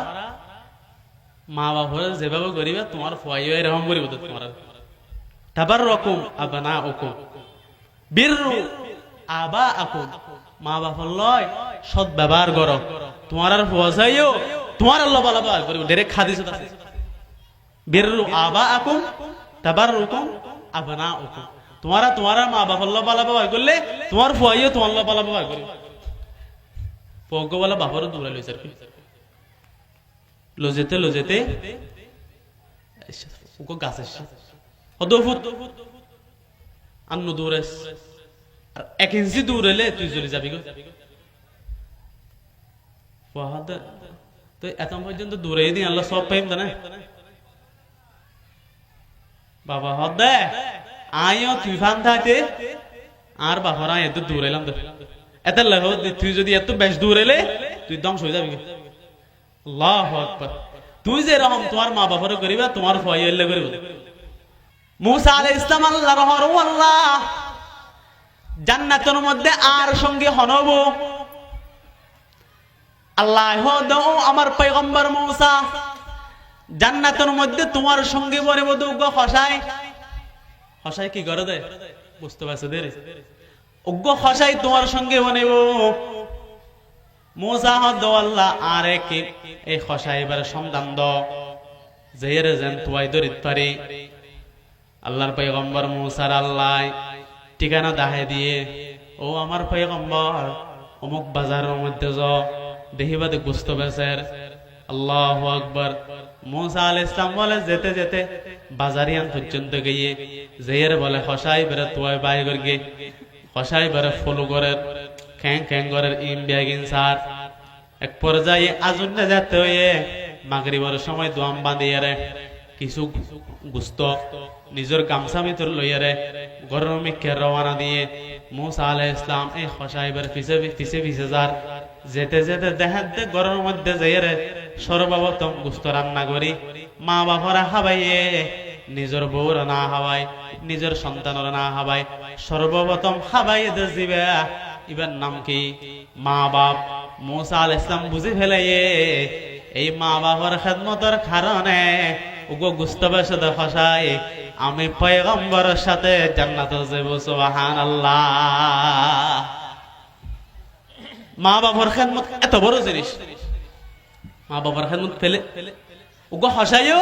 মা বাবার যেভাবে করিবে তোমার ফুয়াইও এরকম করিব তোমার তাবাররাকুম আবনাউকুম বিররু আবাআকুম মা বাবার লয় সৎ ব্যবহার করো তোমার আর ফুয়া চাইও তোমার আল্লাহ ভালো ব্যবহার করিব ডাইরেক্ট হাদিসে আছে বিররু আবাআকুম তাবাররাকুম আবনাউকুম তোমারা মা বাপ আল্লাহ ভালো ব্যবহার করলে তোমার ফুয়াইও তোমার আল্লাহ ভালো ব্যবহার করিব পগওয়ালা বাবারও দূরে লইছে আর কি লজেতে ওকে গাছ এসে অদফুত আন্ন দূরে আর 1 ইঞ্চি দূর হলে তুই চলে যাবি গো ফাহাদ তো এত পর্যন্ত দূরে দিন আল্লাহ সব পাইম না বাবা হদ আইও তুই ফান থাকতে আর বাবারা এত দূর এলাম তো এত লাগো তুই যদি এত বেশ দূর এলে তুই ধ্বংস হয়ে যাবি আল্লাহু আকবার তুই যে রকম তোমার মা বাবার করিবা তোমার ফয়লে করিব মুসা আলাইহিস সালাম আল্লাহর আল্লাহ জান্নাতের মধ্যে আর সঙ্গে হনব আল্লাহ দাও আমার পয়গম্বর মুসা জান্নাতের মধ্যে তোমার সঙ্গে বরিব দুগ্গ খসাই কি করে দেয় বুঝতে পারছো দেরি উগ্র খসাই তোমার সঙ্গে বনিব মুসা দাও আল্লাহ আরে কি এই খসাই এবারে সন্ধান দাও যেরে যেন তুই দরিত পারি আল্লাহর পয়গম্বর মুসার আল্লাহ ঠিকানা দাহে দিয়ে, ও আমার পয়গম্বর অমুক বাজারের মধ্যে যাও, দেহিবাদে গুস্ত বেচের। আল্লাহু আকবার। মুসা আলাইহিস সালাম বলে যেতে যেতে বাজারিয়ান পর্যন্ত গিয়ে যেয়ের বলে হসাই বেরে তুয়াই বাই করগে, হসাই বেরে ফলো করের খ্যাং খ্যাং করের ইম ব্যাগিন সার। এক পর্যায়ে আজুন্নে যেতে হয়ে মাগরিবের সময় দোয়াম বাঁধিয়ে রে কিছু গুস্ত নিজের গামছা ভিতর লইয়া রে গরম মিকে রওনা দিয়ে মুসা আলাইহিস সালাম এই হসাইবের পিছে পিছে পিছে যার। যেতে যেতে দেখাতে গরমের মধ্যে যাইয়ে রে সর্বপ্রথম গুস্ত রান্না করি মা বাবারা খাবাইয়ে, নিজের বউরা না খাবাই, নিজের সন্তানরা না খাবাই, সর্বপ্রথম খাবাইয়ে দে দিবে। ইবার নাম কি? মা বাপ। মুসা আলাইহিস সালাম বুঝি ফেলাইয়ে এই মা বাবার খেদমতের কারণে উগো গুস্ত বেশে ফসাই আমি পয়গম্বরের সাথে জান্নাতে যাব। সুবহানাল্লাহ। মা বাবার খেদমত এত বড় জিনিস। মা বাবার খেদমত ফেলে উগো হসাইও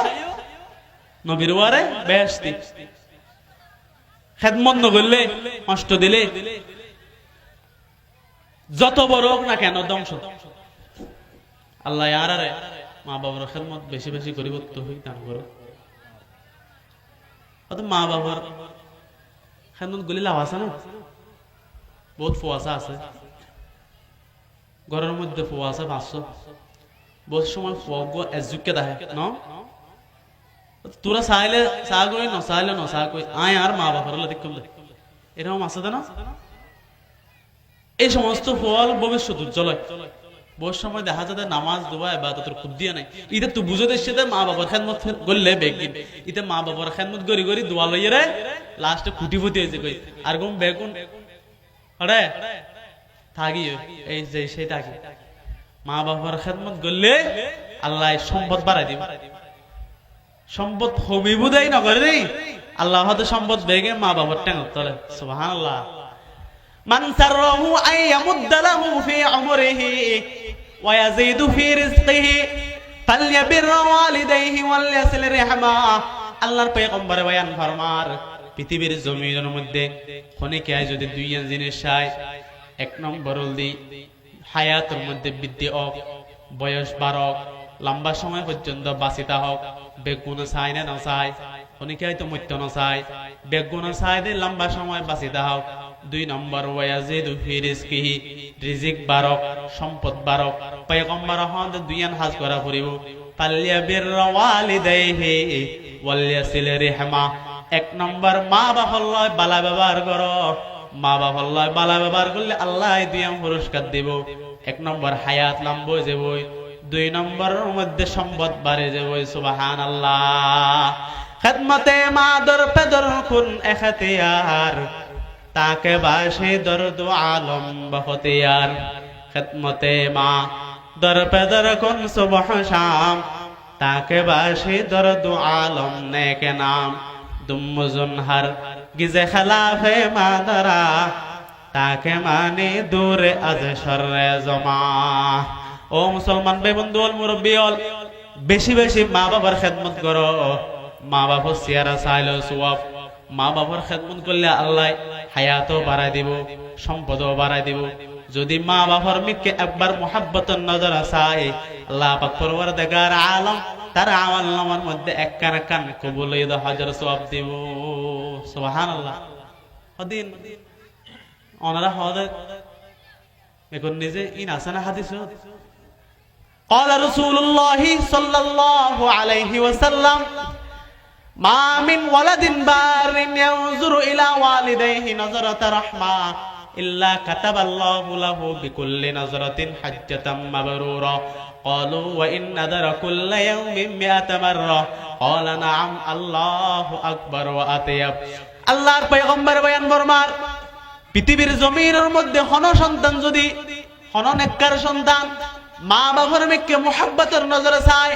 নবীর ওয়ারে বেহেশতি। খেদমত নগরলে, কষ্ট দিলে যত বড় হোক না কেন ধ্বংস। আল্লাহ আরে মা বাবার খেদমত বেশি বেশি করিব তৌফিক দান করো। মা বাবার খেদমত গুলি লাভ আছে না? বহুত ফুয়াশা আছে ঘরের মধ্যে, ফুয়াশা 500 বহুত সময় ফুয়াগো এজুকে দাহে ন তোরা চাইলে চা কই ন চাইলে ন চা কই আয় আর মা বাবার লাগে কমলে এরকম আছে না? এই সমস্ত ফল ভবিষ্যৎ উজ্জ্বল হয়। বহু সময় দেখা যায় নামাজ দোয়া ইবাদতের খুব দিয়া নাই। ইতে তো বুঝো দেশে মা বাবার খেদমত করলে বেগিন ইতে মা বাবার খেদমত গরি গরি দোয়া লইয়ে রে লাস্টে কুটিপতি হয়েছে কই আর গম বেগুন আরে থাকি এই যে সেই থাকি। মা বাবার খেদমত করলে আল্লাহ সম্পদ বাড়াই দিব। সম্পদ হবি বুঝাই না করে রে আল্লাহ হয়তো সম্পদ বেগে মা বাবার টেঙ্গত তোলে। সুবহানাল্লাহ। মান সাররাহু আন ইয়ামুদ্দা লাহু ফি উমরিহি ওয়া ইয়াজিদু ফি রিজকিহি ফালইয়াবির ওয়ালিদাইহি ওয়াল ইয়াসিল রাহমা। আল্লাহর পয়গম্বর বয়ান ফরমার পৃথিবীর জমিনের মধ্যে খনিকে যদি দুই জিনিস চাই, এক নম্বর হল হায়াতের মধ্যে বৃদ্ধি হোক, বয়স বাড়ক, লম্বা সময় পর্যন্ত বাঁচিতা হোক। বেগুন চাই না নচাই, খনিকে হয়তো মত্য নচাই, বেগুন চাই দে লম্বা সময় বাঁচিতা হোক। 2 নম্বর ওয়াজিদু ফি রিজকিহি, রিজিক বাড়ক, সম্পদ বাড়ক। পয়গম্বর হন দুইয়ান হাজ করা পড়িব। ফালইয়াবির ওয়ালিদাইহি ওয়াল ইয়াসিল রাহমা। 1 নম্বর মা বাবার লয় বালা ব্যবহার করো। মা বাবার লয় বালা ব্যবহার করলে আল্লাহ দুইয়াম পুরস্কার দিব। 1 নম্বর হায়াত লম্ব যাবই, 2 নম্বরের মধ্যে সম্পদ বাড়ে যাবই। সুবহানাল্লাহ। খেদমতে মা দর পেদর খুন এখতিয়ার, তাকে বাসে দর্দ আলম বখতিয়ার। খেদমতে মা দর পেদর খুন সুবহ শাম, তাকে বাসে দর্দ আলম নেকে নাম। দুম্মুজুন হার গিজে খেলাফে মাদারা, তাকে মানে দূরে আজ শর্রে জমা। ও মুসলমান ভাই বন্ধু অল মুরব্বী অল, বেশি বেশি মা বাবার খেদমত করো। মা বাবার চেহারা চাইল সওয়াব। মা বাবার খেদমত করলে আল্লাহ হায়াতও বাড়াই দিব, সম্পদও বাড়াই দিব। যদি মা বাবার মিকে একবার মুহাব্বতের নজর চাই, আল্লাহ পাক পরওয়ারদিগার আলম তার আমল নামার মধ্যে এক কান কবুল হয়ে হাজার সওয়াব দিব। সুবহানাল্লাহ। হদিন ওনারা হদে এখন নিজে ইন আসানা হাদিস قال رسول الله صلى الله عليه وسلم ما من ولد بار ينظر الى والديه نظرة رحمة إلا كتب الله له بكل نظرة حجة مبرورة قالوا وإن نذر كل يوم 100 مرة قال نعم الله أكبر وأطيب। আল্লাহর পয়গম্বর বয়ান ফরমার পৃথিবীর জমিনের মধ্যে হন সন্তান যদি হন নেককার সন্তান মা বাবার মেকে মুহাব্বতের নজরে চায়,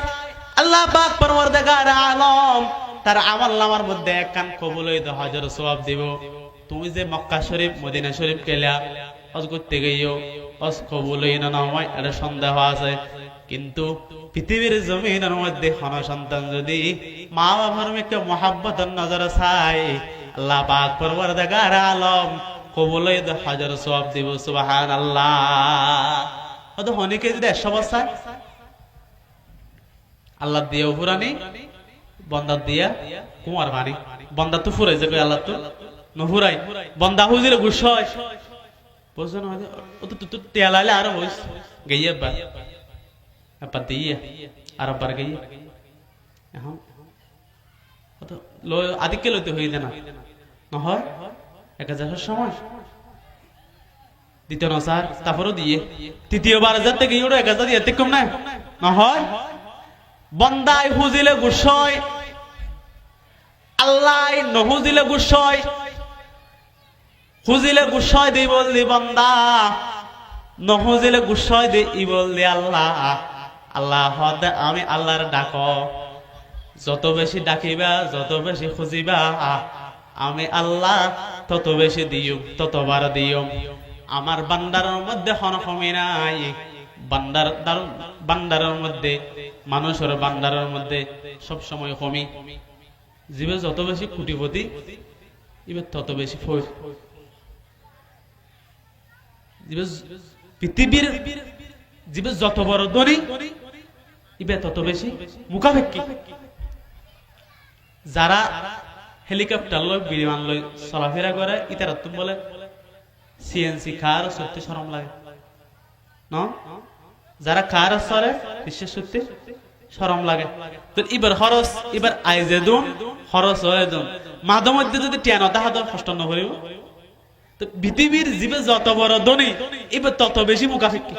আল্লাহ পাক পরওয়ারদিগার আলম তার আমল নামার মধ্যে এক কান কবুল হইতে হাজার সওয়াব দিব। তুমি যে মক্কা শরীফ মদিনা শরীফ গেলা হজ করতে গিয়েও হজ কবুল হই না হয় এটা সন্দেহ আছে। কিন্তু পৃথিবীর জমিনের মধ্যে কোন সন্তান যদি মা বাবার মেয়েকে মহাব্বতের নজরে চাই, আল্লাহ পাক পরওয়ারদিগার আলম কবুলে হাজার সওয়াব দিব। সুবহানাল্লাহ। হয়তো হনিকে যদি 100 বছর আল্লাহ দিয়ে ফুরানি, বন্দা দিয়া কুমার বানি, বন্দা তো ফুরাই যাবে, আল্লাহ তো নফুরাই। বন্দা হুজিরে গুস হয় বুঝছেন, ও তো তেলাইলে আরো হইস গইয়া বা আপা দিয়ে আর আবার গইয়া এখন তো আদিকে লইতে হই না নহয় 1000 সময় দ্বিতীয় নসার তারপরও দিয়ে তৃতীয়বার যাতে গিয়ে 1000 দিয়ে কম না নহয়। বন্দাই হুজিলে গুসয়, আল্লাহ নহুজিলে গুসয়। হুজিলে গুসয় দি বললি বন্দা, নহুজিলে গুসয় দি ই বললি আল্লাহ। আল্লাহ আমি আল্লাহর ডাক, যত বেশি ডাকিবা, যত বেশি খুঁজিবা, আমি আল্লাহ তত বেশি দিও, ততবার দিও। আমার বান্দারের মধ্যে হনকমি নাই। বান্দারের মধ্যে, মানুষের বান্দারের মধ্যে সব সময় কমি। জীবে যত বেশি কোটিপতি, ইবে তত বেশি ফৌজ। পৃথিবীর জীবে যত বড় ধনী, ইবে তত বেশি মুখাপেক্ষী। যারা হেলিকপ্টার লয়, বিমান লয় চলাফেরা করে, ইতারা তুমি বলে সিএনসি কার সত্যি শরম লাগে না? যারা কার চলে বিশ্বের সত্যি শরম লাগে। তো এবার খরচ, এবার আইজে দুন খরচ হয়ে দুন মাঝে মধ্যে যদি টেন তাহা তো কষ্ট নকরিব। তো পৃথিবীর জীবে যত বড় ধনী, এবার তত বেশি মুখাপেক্ষী।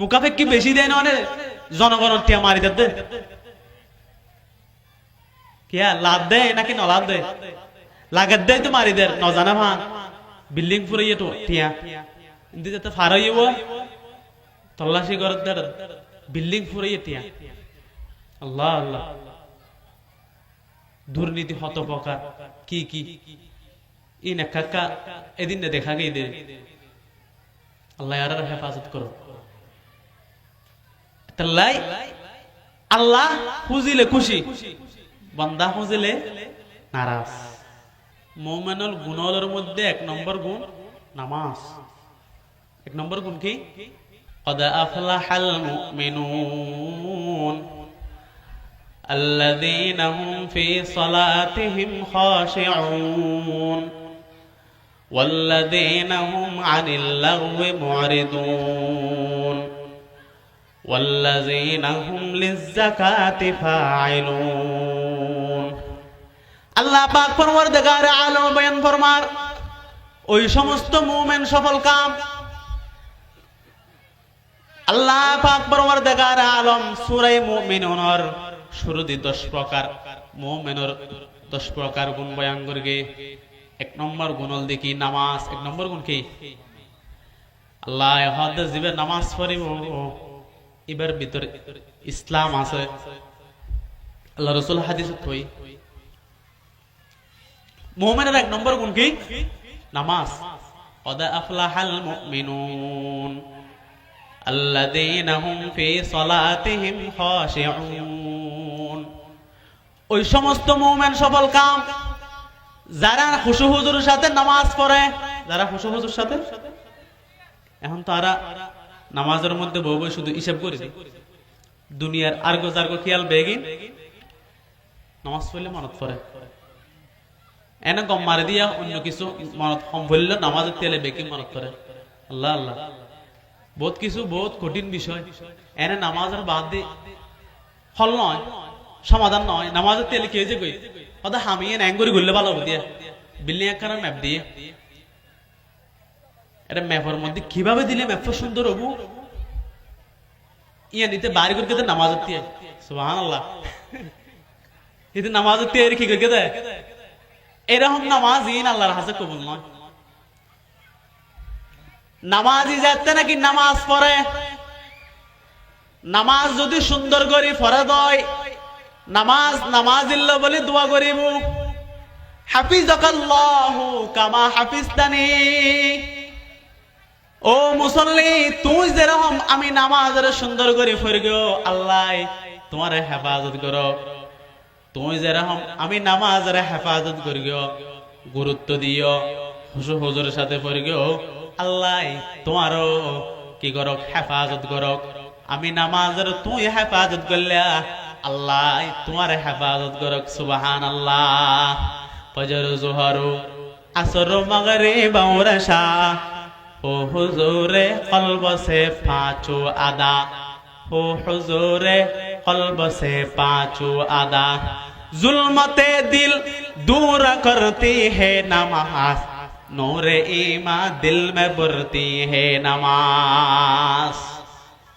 মুখাপেক্ষী বেশি দেয় না, জনগণের টিয়া মারি দে কিয়া লাভ দেয় নাকি ন লাভ দেয়? লাগাত দেয় তো মারি দেয় নজানা ভান বিল্ডিং ফুরাইয়ে তো টিয়া কিন্তু যাতে ফারাইব তল্লাশি করে বিল্ডিং ফুরাইয়ে টিয়া। আল্লাহ আল্লাহ, দুর্নীতি হত প্রকার কি কি ই না কাকা এদিন দেখা গিয়ে দে। আল্লাহ আর হেফাজত করো। তাল্লাই আল্লাহ হুজিলে খুশি, বান্দা হুজিলে নারাজ। মুমিনুল গুণের মধ্যে 1 নম্বর গুণ নামাজ। 1 নম্বর গুণ কি? قد أفلح المؤمنون الذين هم في صلاتهم خاشعون والذين هم عن اللغو معرضون والذين هم للزكاة فاعلون। আল্লাহ পাক পরওয়ারদিগার আলম বয়ান ফরমার ওই সমস্ত মুমিন সফল কাম। আল্লাহ পাক পরওয়ারদিগার আলম সূরা মুমিনুনের শুরুতে 10 প্রকার মুমিনের 10 প্রকার গুণ বয়ান করগে। 1 নম্বর গুণ হল দেখি নামাজ। 1 নম্বর গুণ কি? আল্লাহ হদে জিবে নামাজ পড়িব, এবার ভিতরে ইসলাম আছে। আল্লাহ রাসূল হাদিসে কই মুমিনের 1 নম্বর গুণ কি? নামাজ। قد أفلح المؤمنون الذين هم في صلاتهم خاشعون। ওই সমস্ত মুমিন সফল কাম যারা খুশু হুজুরের সাথে নামাজ পড়ে। যারা খুশু হুজুরের সাথে, এখন তারা নামাজের মধ্যে বউ বউ শুধু হিসাব করে দুনিয়ার আর্গো জার্গো খেয়াল বেগিন নামাজ পড়লে মনত পড়ে। এনে গম মারি দিয়া অন্য কিছু মনত কম বললে নামাজের তেলে বেকি মনত পড়ে। আল্লাহ আল্লাহ, বহুত কিছু বহুত কঠিন বিষয়। এনে নামাজের বাদ দিয়ে হল নয়, সমাধান নয়। নামাজের তেলে কে যে কই কথা হামিয়ে ন্যাঙ্গুরি ঘুরলে ভালো হবে দিয়া বিল্ডিং একখানা ম্যাপ দিয়ে। এটা ম্যাপের মধ্যে কিভাবে দিলে ম্যাপটা সুন্দর হবো ইয়া নিতে বাড়ি করে দেয় নামাজের দিয়ে। সুবহানাল্লাহ, এতে নামাজের দিয়ে কি করে দেয়? এরকম নামাজ ইন আল্লাহর হাতে কবুল নয়। নামাজি যাতে নাকি নামাজ পড়ে, নামাজ যদি সুন্দর করে পড়ে দেয়, নামাজ নামাজিল্লা বলে দোয়া করিব হাফিজাকাল্লাহু কামা হাফিজতানি। ও মুসল্লি, তুই যেরকম আমি নামাজের সুন্দর করে পড়িও, আল্লাহ তোমার হেফাজত করো। তুই যেরকম আমি নামাজের হেফাজত করিও, গুরুত্ব দিও, হুজুরের সাথে পড়িও, আল্লাহ তোমারও কি করক, হেফাজত করক। আমি নামাজের তুই হেফাজত করলে আল্লাহ তোমার হেফাজত করক। সুবহানাল্লাহ। ফজর, জোহর, আসর, মাগরিব और इशा हो हुजूरे कल्ब से पांचों अदा, हो हुजूरे कल्ब से पांचों अदा। जुल्मते दिल दूर करती है नमाज, नूरे ईमान दिल में भरती है नमाज।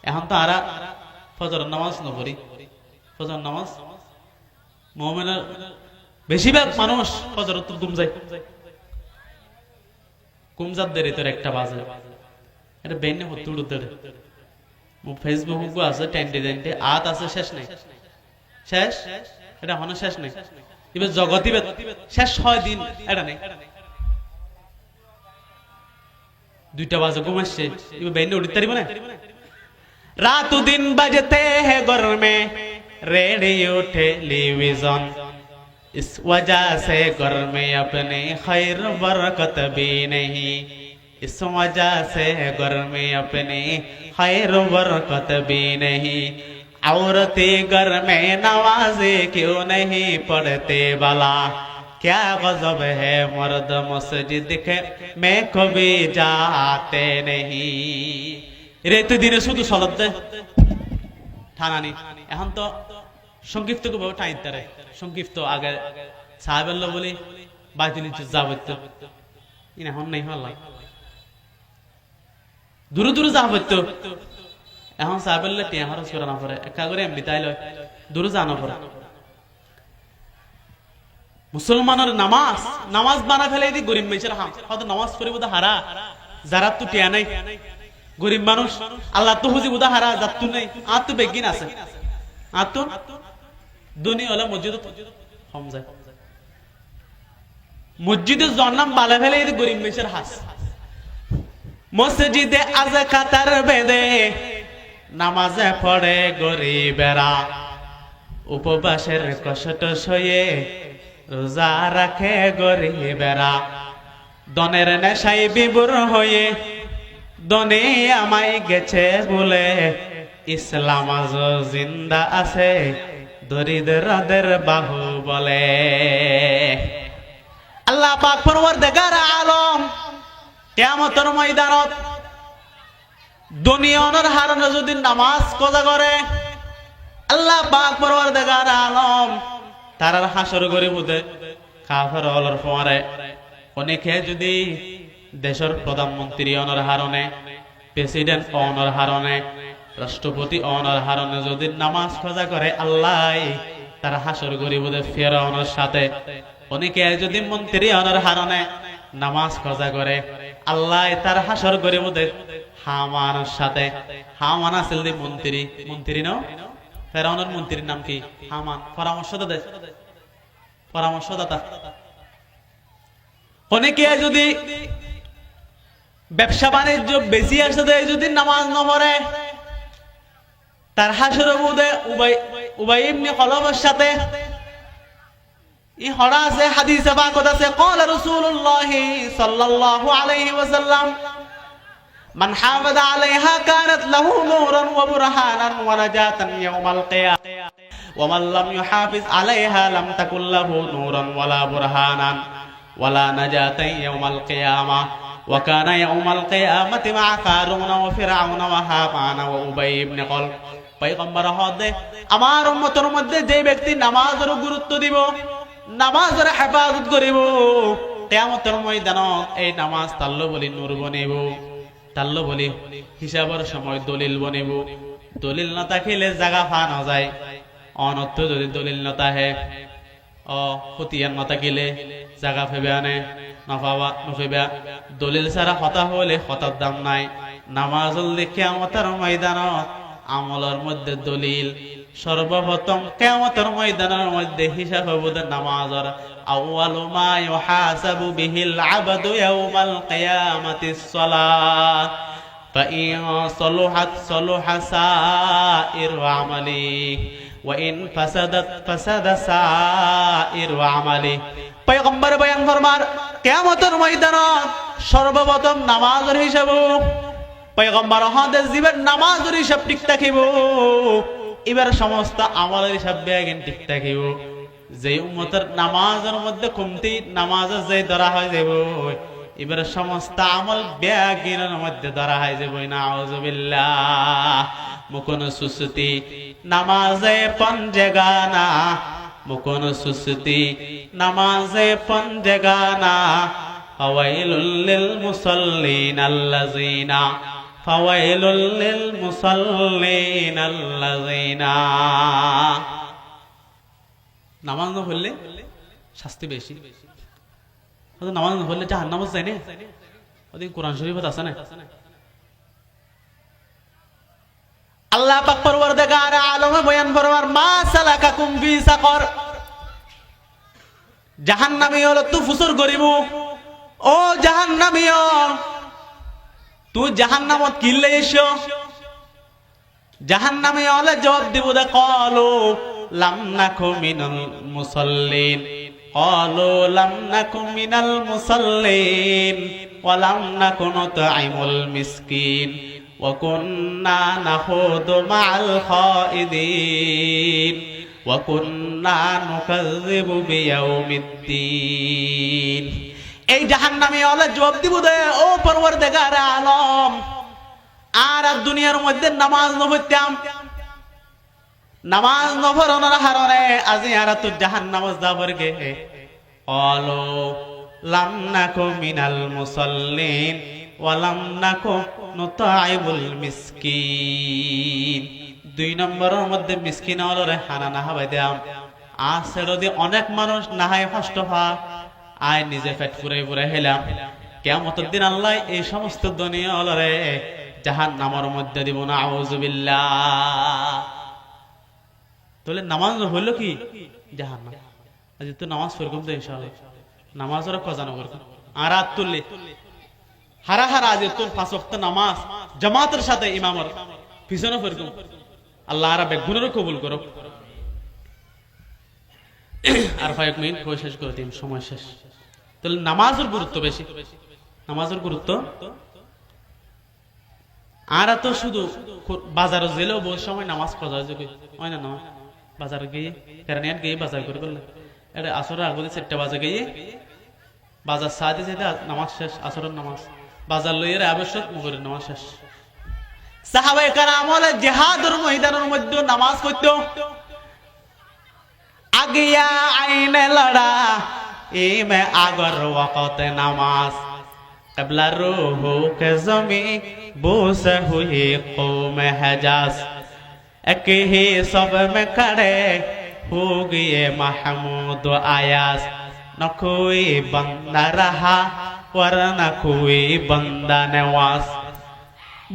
এখন তো আরা ফজর নামাজ না পড়ি, ফজর নামাজ মুমিনের বেশিরভাগ মানুষ ফজর তো ঘুম যায়, কুমজাত দেরি তোর একটা বাজে, এটা বেনে হতে উঠতে ফেসবুক আছে টেন্টে টেন্টে আত আছে, শেষ নেই, শেষ এটা হনো শেষ নেই। এবার জগতি শেষ হয় দিন এটা নেই, 2টা বাজে ঘুম আসছে, এবার বেনে উঠতে পারিব না। रात दिन बजते हैं घर में रेडियो टेलीविजन, इस वजह से घर में अपने खैर बरकत भी नहीं, इस वजह से घर में अपने खैर बरकत भी नहीं। औरतें घर में नवाज़े क्यों नहीं पढ़ते भला, क्या गजब है मर्द मस्जिद के में कभी जाते नहीं। এরা তো দিনে শুধু সলাত দেয়, ঠানানি। এখন তো সংক্ষিপ্ত টাইতে সংক্ষিপ্ত আগে সাহেবেল্লা বলি বাইতুল যাবত এখন নেই হল্লা দূরে দূরে যাবত। এখন সাহেবেল্লা টিয়া খরচ করা না পড়ে, একা করে এমনি তাই লয়, দূরে জানা পড়ে। মুসলমানের নামাজ নামাজ বানা ফেলে দি গরিব মেয়েছের হাম হয়তো নামাজ পড়িব তো হারা, যারা তো টিয়া নাই গরিব মানুষ, আল্লাহ তো হুজি বুদা হারা যাত নাই, আর তো বেগিন আছে, আর তো দুনি হলে মসজিদ কম যায়, মসজিদে জন্নাম বালা ফেলে এই গরিব মেশের হাস। মসজিদে আজ কাতার বেঁধে নামাজে পড়ে গরিবেরা, উপবাসের কষ্ট সয়ে রোজা রাখে গরিবেরা, দনের নেশাই বিভোর হয়ে দনে আমায় গেছে বলে ইসলাম আজ জিন্দা আছে দরিদ্রদের বাহু বলে। আল্লাহ পাক পরওয়ারদিগার আলম কিয়ামতের ময়দানত দুনিয়ার হারনে যদি নামাজ কজা করে, আল্লাহ পাক পরওয়ারদিগার আলম তারার হাসর করে বুঝে কাফের হলর পরে অনেকে যদি দেশের প্রধানমন্ত্রী অনর হারণে, প্রেসিডেন্ট অনর হারণে, রাষ্ট্রপতি অনর হারণে যদি নামাজ খোঁজা করে, আল্লাহ তার হাসর গরিবদের ফেরাউনের সাথে। অনেকে যদি মন্ত্রী অনর হারণে নামাজ খোঁজা করে, আল্লাহ তার হাসর গরিবদের হামানের সাথে। হামান আছিল দি মন্ত্রী, মন্ত্রী ন ফেরাউনের মন্ত্রীর নাম কি? হামান। পরামর্শদাতা, পরামর্শদাতা। অনেকে যদি ব্যবসা বাণিজ্য বেশি আসে যদি নামাজ না পড়ে, তার হাসর বুদে উবাই ইবনে খলফের সাথে ই হড়া আছে, হাদিসে পাকত আছে, قال رسول الله صلى الله عليه وسلم من حافظ عليها كانت له نورا وبرهانا ونجاة يوم القيامة ومن لم يحافظ عليها لم تكن له نورا ولا برهانا ولا نجاة يوم القيامة وكان يوم القيامة مع قارون وفرعون وهامان وأبي بن خلف। পয়গম্বর হদে আমার উম্মতের মধ্যে যে ব্যক্তি নামাজের গুরুত্ব দিব, নামাজের হেফাজত করিব, কিয়ামতের ময়দানত এই নামাজ তাল্লো বলি নূর বনিব, তাল্লো বলি হিসাবের সময় দলিল বনিব। দলিল না থাকিলে জায়গা ফা না যায়, অনর্থ যদি দলিল না থাকে হতিয়ান না থাকিলে জায়গা ফেবে আনে নফাবা নফেবা। দলিল ছাড়া হতা হলে হতার দাম নাই। নামাজুল কিয়ামতের ময়দানত আমলের মধ্যে দলিল সর্বপ্রথম, কিয়ামতের ময়দানের মধ্যে হিসাব হবে নামাজের। আউয়ালু মা ইউহাসাবু বিহিল আবদু ইয়াউমাল কিয়ামাতিস সালাত। فإن صلحت صلح سائر عملي وإن فسدت فسد سائر عملي পয়গম্বর বয়ান ফরমার কিয়ামতের ময়দানত সর্বপ্রথম নামাজের হিসাব পয়গম্বর হাদিস দিবেন নামাজের হিসাব ঠিক থাকিব এবার সমস্ত আমলের হিসাব বেগেন ঠিক থাকিব যে উম্মতের নামাজের মধ্যে কমতি নামাজে যে ধরা হয় যাব এবার সমস্ত আমল বেগেনের মধ্যে ধরা হয় যাব নাউযুবিল্লাহ মুকুন সুসতি নামাজে পঞ্জগানা মুকুন সুসতি নামাজে পঞ্জগানা ফাওয়াইলুল লিল মুসাল্লিন আল্লাযিনা ফাওয়াইলুল লিল মুসাল্লিন আল্লাযিনা নামাজ না পড়লে শাস্তি বেশি নামাজ না পড়লে জাহান্নাম যায় না ওদিকে কোরআন শরীফত আছে না আল্লাহ পাক পরওয়ারদিগার আলমে বয়ান ফরমার মা সালাকাকুম ফি সাকর জাহান্নামী হলো তু ফুসুর করিব ও জাহান্নামী তুই জাহান্নামত কিল্লে এসো জাহান্নামী হলে জবাব দিব দে কলু লাম নাকু মিনাল মুসাল্লিন কলু লাম নাকু মিনাল মুসাল্লিন ওয়া লাম নাকু নুতঈমুল মিসকিন وكنا نخوض مع الخائضين وكنا نكذب بيوم الدين এই জাহান্নামী হলে জবাব দিব দে ও পরওয়ারদিগার আলম আর দুনিয়ার মধ্যে নামাজ নপড়তাম নামাজ নপড়ানোর কারণে আজি আর তো জাহান্নামে যাবার গে ক্বালু লাম নাকু মিনাল মুসাল্লিন ওয়ালাম নাকু নুতঈমুল মিসকিন দুই নম্বরের মধ্যে মিসকিন হলরে খানা না খাওয়াই দিলাম আছেড়ো দিয়ে অনেক মানুষ নাহাই কষ্ট পা আয় নিজে পেট পুরাই পুরাই হেলাম কিয়ামতের দিন আল্লাহ এই সমস্ত দুনিয়া হলরে জাহান্নামের মধ্যে দিব না আউযুবিল্লাহ তাহলে নামাজ হইল কি জাহান্নাম আজ তো নামাজ পড়কম তো ইনশাআল্লাহ নামাজের কজানো করকম আর রাত তুললে হারা হারা আজ তোর 5 ওয়াক্ত নামাজ জামাতের সাথে ইমামের পিছনে পড়কম আল্লাহ আর বেগুনের কবুল করুক আর 5 মিনিট হয়ে শেষ করে দিন সময় শেষ তাহলে নামাজের গুরুত্ব বেশি নামাজের গুরুত্ব আর তো শুধু বাজারে গেলেও বহু সময় নামাজ পড়া যায় হয় না নয় বাজারে গিয়ে কেরানিয়াত গিয়ে বাজার করে করলে এটা আসরের আগে 4টা বাজে গিয়ে বাজার সাথে সাথে নামাজ শেষ আসরের নামাজ বাজার লইয়ের আবশ্যক মুগরের নামাজ শেষ সাহাবায়ে কেরাম আমলে জিহাদের ময়দানের মধ্যে নামাজ পড়তো আগিয়া আইনে লড়া ইমে আগর ওয়াকত নামাজ قبلہ روح کے زمین بوس ہوئی قوم حجاز ایک ہی صف میں کھڑے ہو گئے محمود و آیاز نہ کوئی بندہ رہا ورنہ کوئی بندہ نواز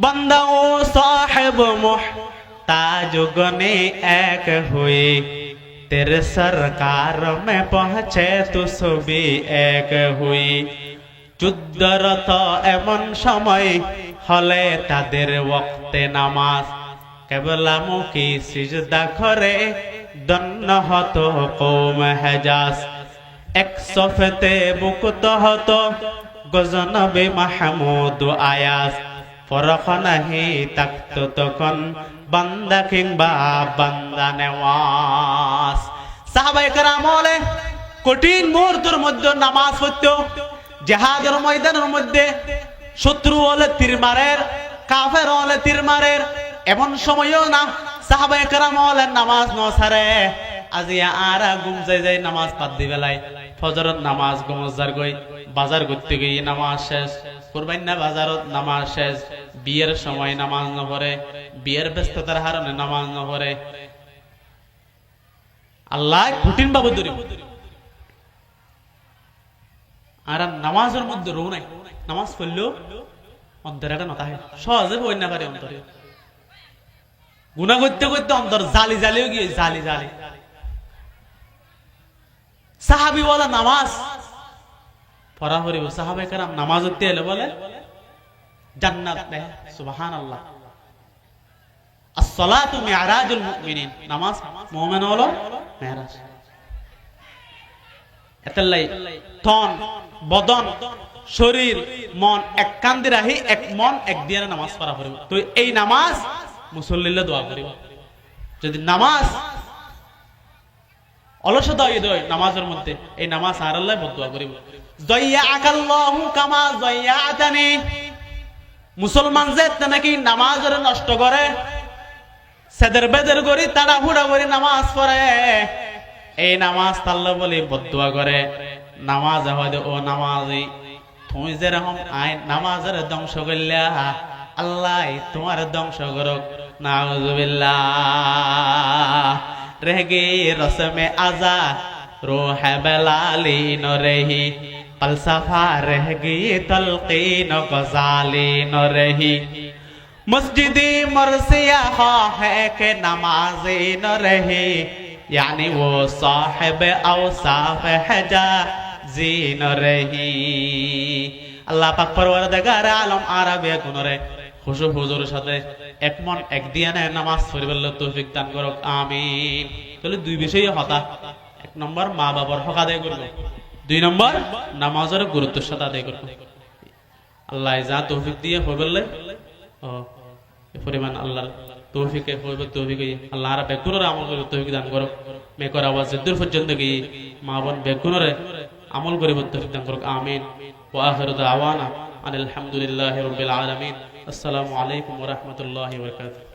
بندہ و صاحب محتاج گنے ایک ہوئے تیرے سرکار میں پہنچے تو سبھی ایک ہوئی যুদ্ধরত এমন সময় হলে তাদের ওয়াক্তে নামাজ কেবলামুখী সিজদা করে দন্ন হতো কওম হেজাজ এক সফেতে মুক্ত হতো গজনবী মাহমুদ আয়াস ফরক নাহি তাকতো তখন বান্দা কিংবা বান্দা নেওয়াজ সাহাবায়ে কেরাম বলে কঠিন মুহূর্তের মধ্যে নামাজ পড়তো জিহাদের ময়দানের মধ্যে শত্রু হলে তীর মারের কাফের হলে তীর মারের এমন সময়ও না সাহাবায়ে কেরাম হলে নামাজ ন ছাড়ে আজিয়া আর ঘুম যাই নামাজ পাত দি বেলায় ফজরের নামাজ গমজার গই বাজার করতে গিয়ে নামাজ শেষ কুরবান না বাজারত নামাজ শেষ বিয়ের সময় নামাজ ন পড়ে বিয়ের ব্যস্ততার কারণে নামাজ ন পড়ে আল্লাহ কঠিন ভাবে ধরে আর নামাজের মধ্যে রো নাই নামাজ পড়লেও অন্তরে একটা নতা হয় সহজে বই না পারে অন্তরে গুনাহ করতে করতে অন্তর জালি জালিও গিয়ে জালি জালি সাহাবী ওয়ালা নামাজ পড়া হরিব সাহাবায়ে কেরাম নামাজ পড়তে এলে বলে জান্নাত দেয়। সুবহানাল্লাহ। as-salatu mi'rajul mu'minin, নামাজ মুমিন হলো মেরাজ। এতলাই তন বদন শরীর মন এক কান্দি রাহি এক মন এক দিয়ে নামাজ পড়া করিব। তো এই নামাজ মুসল্লিলে দোয়া করিব। যদি নামাজ অলসতা হয়ে যায় নামাজের মধ্যে, এই নামাজ আর আল্লাহ বদদুয়া করিব। যায়্যাকাল্লাহু কামা যায়্যাতানি, মুসলমান যে নাকি নামাজের নষ্ট করে, সেদের বেদের করি তাড়াহুড়া করে নামাজ পড়ে, এই নামাজ আল্লাহ বলে বদদুয়া করে। নামাজ হয় ও নামাজি, তুমি যেরকম আইন নামাজের ধ্বংস করলা, আল্লাহ তোমার ধ্বংস করুক। নাউযুবিল্লাহ। রহগে রসমে আজা রোহ বেলালি নরহি, ফলসফা রহগে তলকিন গজালি নরহি, মসজিদি মরসিয়া है के नमाज़ी न रहे, यानी वो साहिब औसाफ हिजाज़ी न रही। আল্লাহ পাক পরওয়ারদিগার আলম আরবে গুনরে খুশু হুজুর সাথে এক মন এক দিয়া নামাজ পড়িবার তৌফিক দান করুক, আমিন। তাহলে দুই বিষয়ে হতা, এক নম্বর মা বাবার হক আদায় করব, দুই নম্বর নামাজের গুরুত্বের সাথে আদায় করব। আল্লাহ যা তৌফিক দিয়ে হইবলে পরিমাণ আল্লাহর তৌফিকে হইব, তৌফিক আল্লাহ আর বেগুনের আমল করে তৌফিক দান করুক। মেকর আওয়াজ দূর পর্যন্ত গিয়ে মা বোন বেগুনের আমল করিব তৌফিক দান করুক, আমিন। ওয়া আখিরু দাওয়ানা আলহামদুলিল্লাহি রাব্বিল আলামিন। আসসালামু আলাইকুম ওয়া রাহমাতুল্লাহি ওয়া বারাকাতুহু।